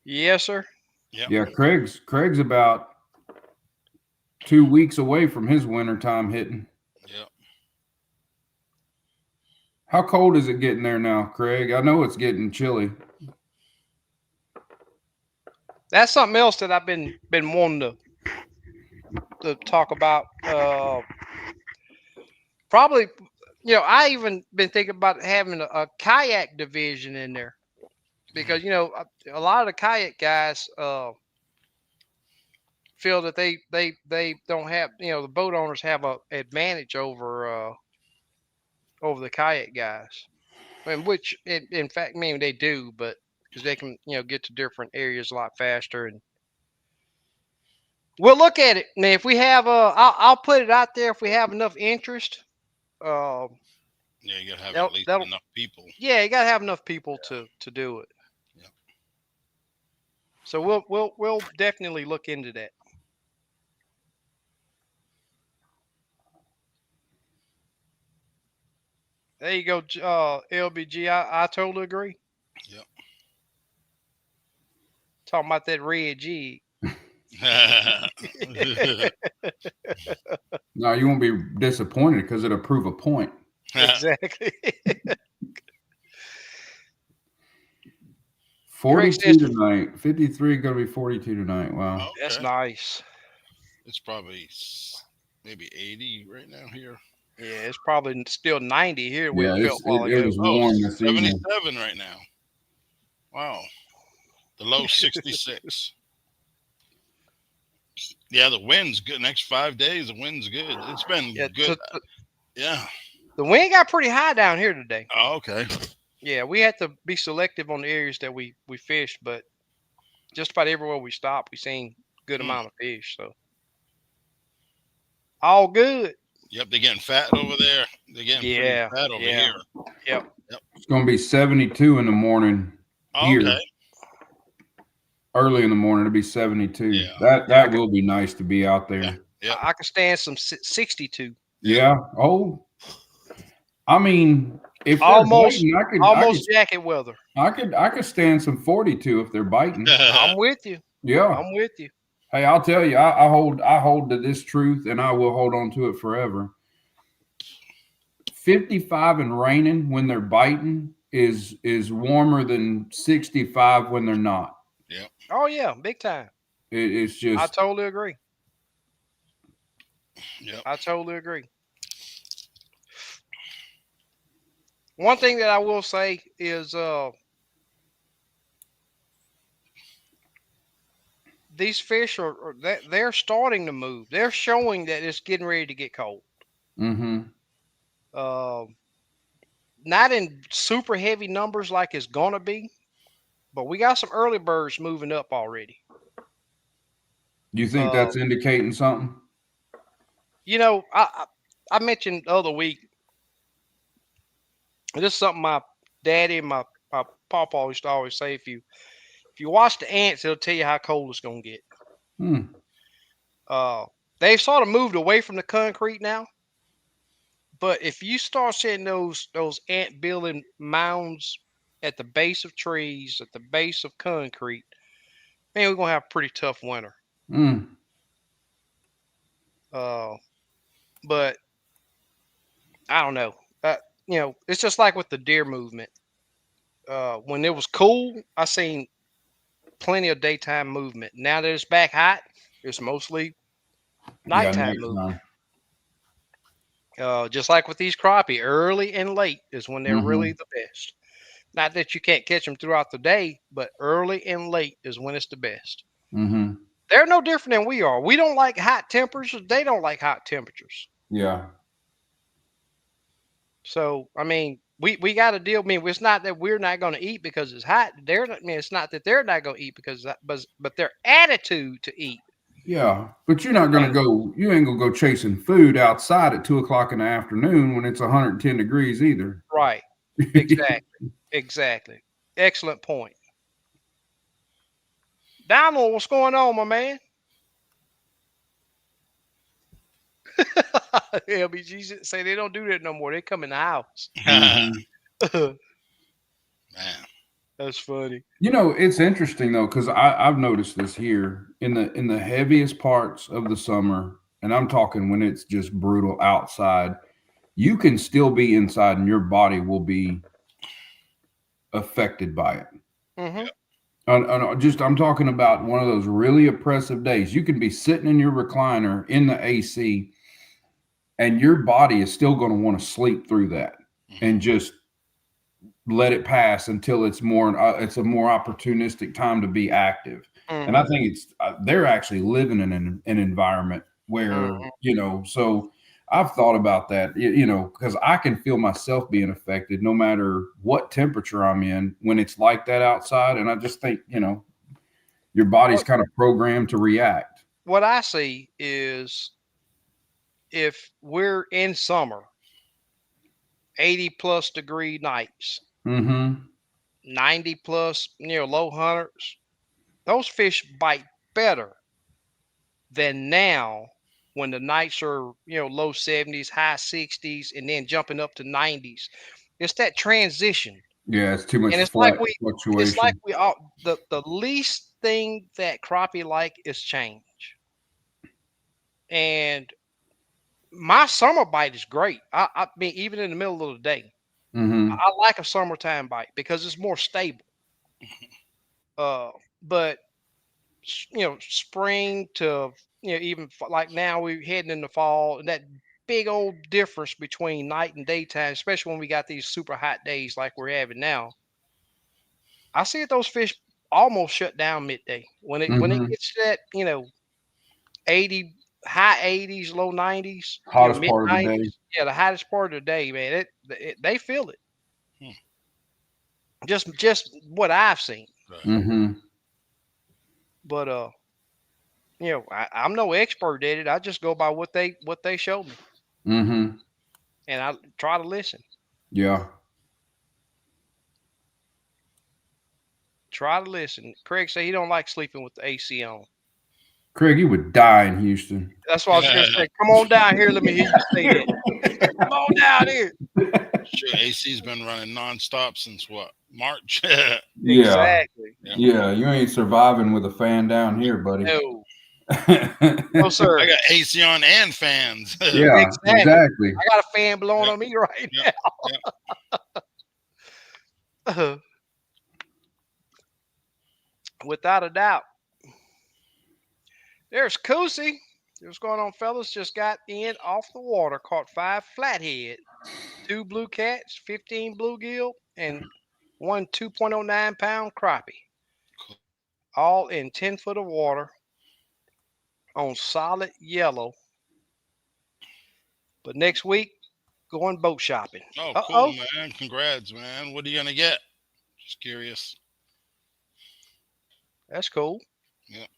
Yes, sir. Yep. Yeah, Craig's about 2 weeks away from his wintertime hitting. Yep. How cold is it getting there now, Craig? I know it's getting chilly. That's something else that I've been wanting to talk about. Probably, I even been thinking about having a kayak division in there because a lot of the kayak guys feel that they don't have the boat owners have a advantage over the kayak guys, and which in fact maybe they do, but because they can get to different areas a lot faster. And we'll look at it, and if we have I'll put it out there if we have enough interest. Yeah, you gotta have at least enough people. Yeah, you gotta have enough people to do it. Yeah. So we'll definitely look into that. There you go, LBG. I totally agree. Yep. Talking about that red jig. No, you won't be disappointed because it'll prove a point. Exactly. 42 tonight. 53 going to be 42 tonight. Wow. Okay. That's nice. It's probably maybe 80 right now here. Yeah, it's probably still 90 here. Yeah, it was warm this evening. 77 right now. Wow. The low 66. Yeah, the wind's good. Next 5 days, the wind's good. It's been good. Yeah. The wind got pretty high down here today. Oh, okay. Yeah, we had to be selective on the areas that we fished, but just about everywhere we stopped, we seen good amount of fish. So all good. Yep, they're getting fat over there. They're getting pretty fat over here. Yep. It's going to be 72 in the morning here. Okay. Early in the morning, it'll be 72. Yeah. That will be nice to be out there. Yeah. I can stand some 62. Yeah. Oh, I mean, if almost biting, jacket weather. I could stand some 42 if they're biting. I'm with you. Yeah, I'm with you. Hey, I'll tell you, I hold to this truth, and I will hold on to it forever. 55 and raining when they're biting is warmer than 65 when they're not. Yep. Oh yeah, big time. It's I just totally agree. Yep. I totally agree. One thing that I will say is these fish they're starting to move. They're showing that it's getting ready to get cold. mm-hmm. Uh, Not in super heavy numbers like it's gonna be, but we got some early birds moving up already. You think Uh, that's indicating something? you know, I mentioned the other week. This is something my daddy and my papa used to always say. If you watch the ants, it'll tell you how cold it's gonna get. Hmm. Uh, they've sort of moved away from the concrete now, but if you start seeing those ant building mounds at the base of trees, at the base of concrete, man, we're gonna have a pretty tough winter. Hmm. Uh, but I don't know. It's just like with the deer movement. When it was cool, I seen plenty of daytime movement. Now that it's back hot, it's mostly Yeah, nighttime movement. nighttime. Just like with these crappie, early and late is when they're Mm-hmm. really the best. Not that you can't catch them throughout the day, but early and late is when it's the best. Mm-hmm. They're no different than we are. We don't like hot temperatures. They don't like hot temperatures. Yeah. So I mean, we got to deal. I mean, it's not that we're not going to eat because it's hot. They're not, I mean, it's not that they're not going to eat because but their attitude to eat Yeah. But you're not gonna change. go you ain't gonna go chasing food outside at 2 o'clock in the afternoon when it's 110 degrees either. Right. Exactly. Exactly. Excellent point. Donald, what's going on, my man? LBG say they don't do that no more. They come in the house. Mm-hmm. Man. That's funny. You know, it's interesting though, because I've noticed this here in the heaviest parts of the summer, and I'm talking when it's just brutal outside, you can still be inside and your body will be affected by it. Mm-hmm. Yep. Just I'm talking about one of those really oppressive days. You can be sitting in your recliner in the AC, and your body is still going to want to sleep through that Hmm. and just let it pass until it's a more opportunistic time to be active. And I Mm-hmm. think it's they're actually living in an environment where Mm-hmm. so I've thought about that, because I can feel myself being affected no matter what temperature I'm in when it's like that outside. And I just think, your body's What kind of programmed to react. what I see is if we're in summer, 80 plus degree nights, Mm-hmm. 90 plus, low hunters, those fish bite better than now when the nights are, low 70s, high 60s, and then jumping up to 90s. It's that transition. Yeah, it's too much And it's like fluctuation. we all the least thing that crappie like is change. And my summer bite is great. I mean, even in the middle of the day, Mm-hmm. I like a summertime bite because it's more stable. But spring to even like now we're heading into fall, and that big old difference between night and daytime, especially when we got these super hot days like we're having now. I see those fish almost shut down midday when it Mm-hmm. gets to that 80 high 80s, low 90s, Hottest mid part of the day. 90s. Yeah, the hottest part of the day, man. They feel it. Hmm. Just what I've seen. Right. Mm-hmm. But I'm no expert at it. I just go by what they show me, Mm-hmm. and I try to listen. Yeah. Try to listen. Craig say he don't like sleeping with the AC on. Craig, you would die in Houston. That's why I was gonna say, come on down here. Let me hear you say that. Come on down here. Sure, AC's been running nonstop since what? March. Yeah. Exactly. Yeah. Yeah. You ain't surviving with a fan down here, buddy. No. No, sir. I got AC on and fans. Yeah, Exactly. exactly. I got a fan blowing Yep, on me right yep, yep. now. Without a doubt. There's Coosy. What's going on, fellas? Just got in off the water, caught 5 flathead, 2 blue cats, 15 bluegill, and 1 2.09 pound crappie, all in 10 foot of water on solid yellow. But next week, going boat shopping. Oh, Uh cool, oh, man. Congrats, man. What are you gonna get? Just curious. that's cool. Yep.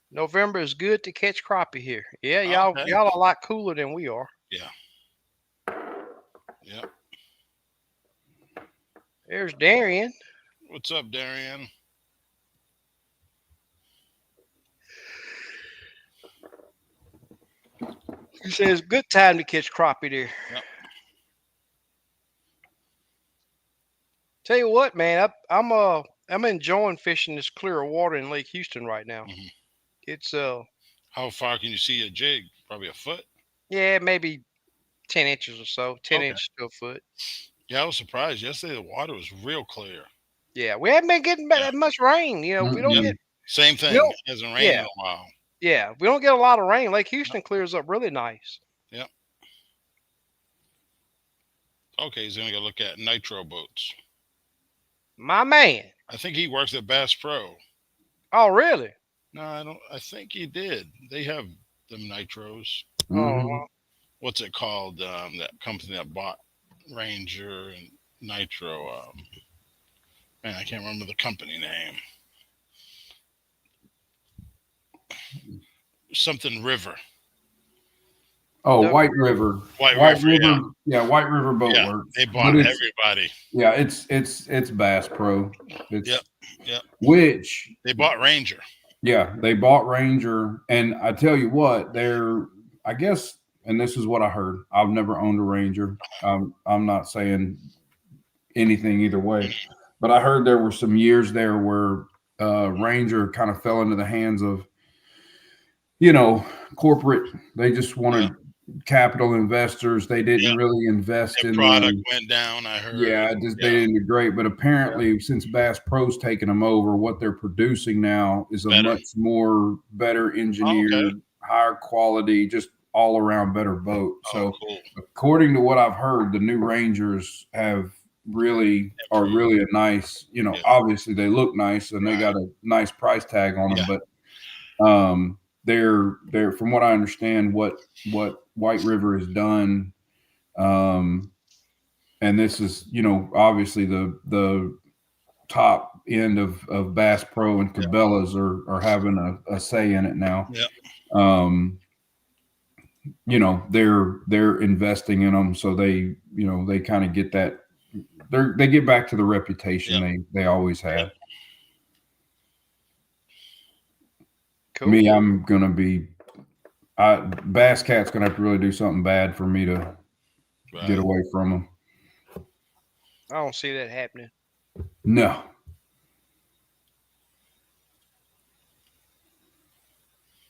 November is good to catch crappie here. Yeah, y'all Okay. y'all are a lot cooler than we are. Yeah. Yep. There's Darian. What's up, Darian? He says good time to catch crappie there. Yep. Tell you what, man, I'm enjoying fishing this clear water in Lake Houston right now. Hmm. It's How far can you see a jig? Probably a foot. yeah, maybe 10 inches or so, ten Okay. inches to a foot. Yeah, I was surprised. Yesterday the water was real clear. Yeah, we haven't been getting Yeah. that much rain. We don't Yep. Mm-mm. get Same we thing. don't It hasn't rained in yeah a while. yeah we don't get a lot of rain. Lake Yep. Houston clears up really nice. Yep. Okay, he's gonna go look at nitro boats. My man. I think he works at Bass Pro. Oh really? No, I don't. I think he did. They have them nitros. Oh Mhm. What's it called? That company that bought Ranger and Nitro. Man, I can't remember the company name. Something River. Oh, the White River. White White River. Yeah, River. Yeah, White River Boat yeah. Works. They But bought it's everybody. yeah, it's Bass Pro. Yep, It's yep. which They bought Ranger. yeah, they bought Ranger, and I tell you what, they're I guess, and this is what I heard. I've never owned a Ranger. I'm not saying anything either way, but I heard there were some years there where Ranger kind of fell into the hands of you know corporate. They just Yeah, wanted capital investors. They didn't yeah. really invest Their in product the went down. I heard. yeah, just they Yeah, didn't do great. But yeah. apparently, since Bass Pro's taken them over, what they're producing now is a better. much more better Oh, okay. engineered, higher quality, just all around better boat. Oh, So, cool. according to what I've heard, the new Rangers have really are Improved. really a nice. Yeah. Obviously they look nice and they Right. got a nice price tag on them, Yeah. but they're from what I understand, what White River has done. Um, and this is obviously the top end of Bass Pro and Yeah. Cabela's are having a say in it now. Yeah. Um, they're investing in them, so they kind of get that they get back to the reputation Yeah. they always Yeah. had. Cool. Me, I'm gonna be Bass Cat's gonna have to really do something bad for me to get Right. away from them. I don't see that happening. No.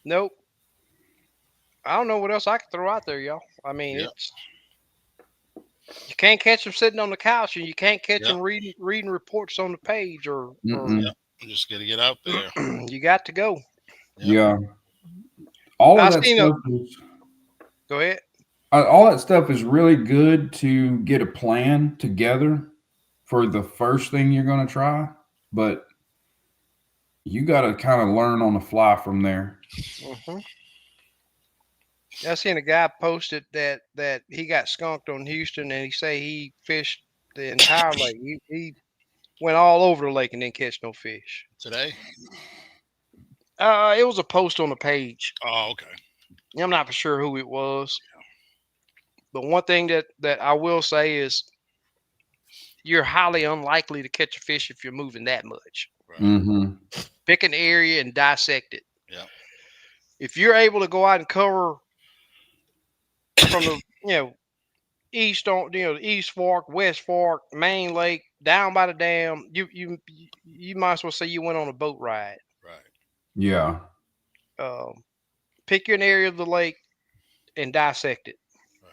Nope. I don't know what else I could throw out there, y'all. I mean, Yeah. it's you can't catch them sitting on the couch, and you can't catch Yeah. them reading reports on the page, or Yeah. Mm-mm. Just got to get out there. you got to go. Yeah. Yeah. All of I that seen a. stuff is Go ahead. all that stuff is really good to get a plan together for the first thing you're going to try, but you got to kind of learn on the fly from there. Hmm. I seen a guy posted that he got skunked on Houston, and he say he fished the entire lake. He went all over the lake and didn't catch no fish. Today. It was a post on the page. Oh, okay. I'm not for sure who it was, but one thing that I will say is you're highly unlikely to catch a fish if you're moving that much. Right. Mm-hmm. Pick an area and dissect it. Yeah. If you're able to go out and cover from the east on the East Fork, West Fork, Main Lake, down by the dam, you might as well say you went on a boat ride. Right. Yeah, Um, Pick you an area of the lake and dissect it. Right.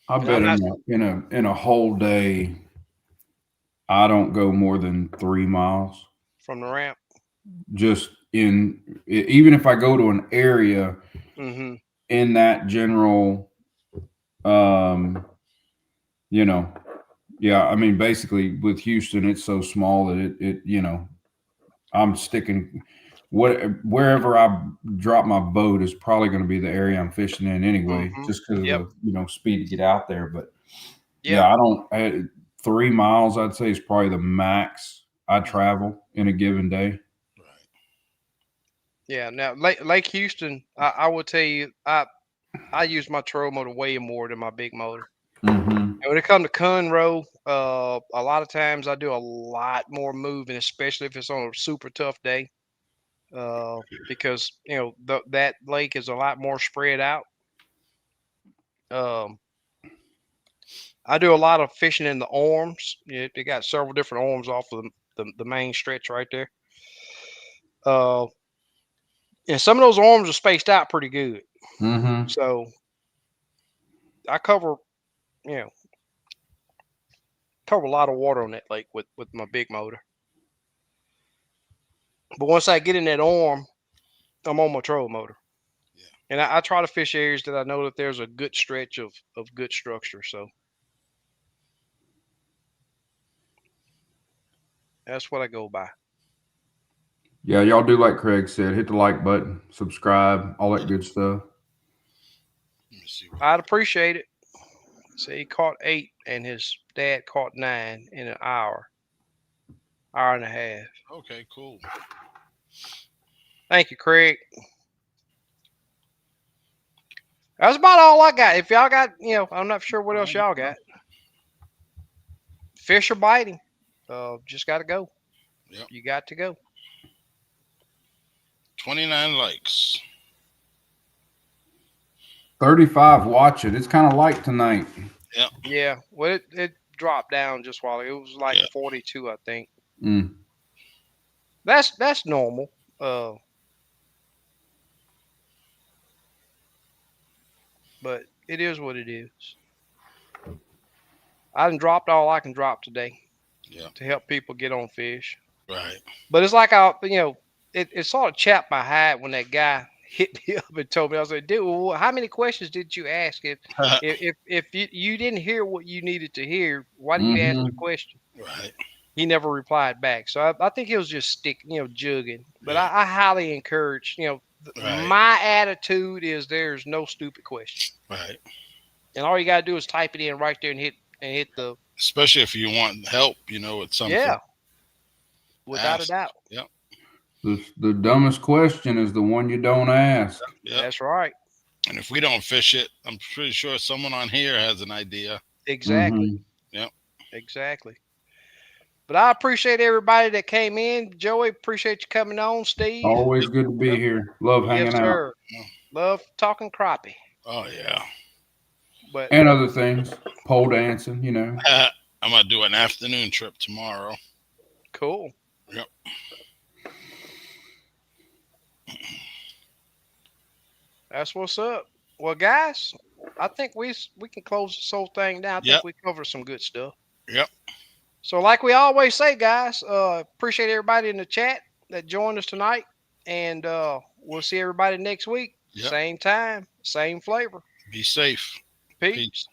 I And bet I'm not in a whole day, I don't go more than 3 miles. from the ramp. Just even if I go to an area Hmm. in that general, um, you know, yeah. I mean, basically with Houston, it's so small that I'm sticking. Wherever I drop my boat is probably going to be the area I'm fishing in anyway, Hmm. just because of Yep. the speed to get out there. But Yep. yeah, I don't. 3 miles, I'd say, is probably the max I Mm. travel in a given day. Right. Yeah. Now Lake Houston, I will tell you, I use my trail motor way more than my big motor. Mm-hmm. And when it comes to Conroe, a lot of times I do a lot more moving, especially if it's on a super tough day. Because that lake is a lot more spread out. Um, I do a lot of fishing in the arms. They got several different arms off of the main stretch right there. Uh, and some of those arms are spaced out pretty good. Mm-hmm. So I you know, cover a lot of water on that lake with my big motor. But once I get in that arm, I'm on my trolling motor. Yeah. And I try to fish areas that I know that there's a good stretch of good structure. So that's what I go by. Yeah, y'all do like Craig said. Hit the like button, subscribe, all that Yeah. good stuff. Let me see what. I'd appreciate it. So he caught 8 and his dad caught 9 in an hour and a half. Okay. Cool. Thank you, Craig. That's about all I got. If y'all got, I'm not sure what All else right. y'all got. Fish are biting. Just got to go. Yep. You got to go. 29 likes. 35 watch it. It's kind of light tonight. Yep. Yeah. Well, it dropped down just while it was like Yeah. 42, I think. Mm. That's normal. Uh, but it is what it is. I done dropped all I can drop today Yeah. to help people get on fish. Right. But it's like it sort of chapped my hide when that guy hit me up and told me. I was like, dude, well, how many questions did you ask? If you didn't hear what you needed to hear, why did you ask the Mm-hmm. question? Right. He never replied back. So I think he was just jugging. But Yeah. I highly encourage, Right. my attitude is there's no stupid question. Right. And all you gotta do is type it in right there and hit the Especially if you want help, with something. yeah, without a Ask. doubt. Yep. The dumbest question is the one you don't ask. Yep. That's right. And if we don't fish it, I'm pretty sure someone on here has an idea. Exactly. Mm-hmm. Yep. Exactly. But I appreciate everybody that came in. Joey, appreciate you coming on. Steve. Always Yep. good to be Yep. here. Love Yes, hanging out sir. Love talking crappie. Oh yeah. But and other things. Pole dancing, I'm gonna do an afternoon trip tomorrow. cool. Yep. That's what's up. Well, guys, I think we can close this whole thing down. I think Yep. we covered some good stuff. Yep. So, like we always say, guys, appreciate everybody in the chat that joined us tonight, and we'll see everybody next week. Yep. Same time, same flavor. Be safe. Peace. Peace.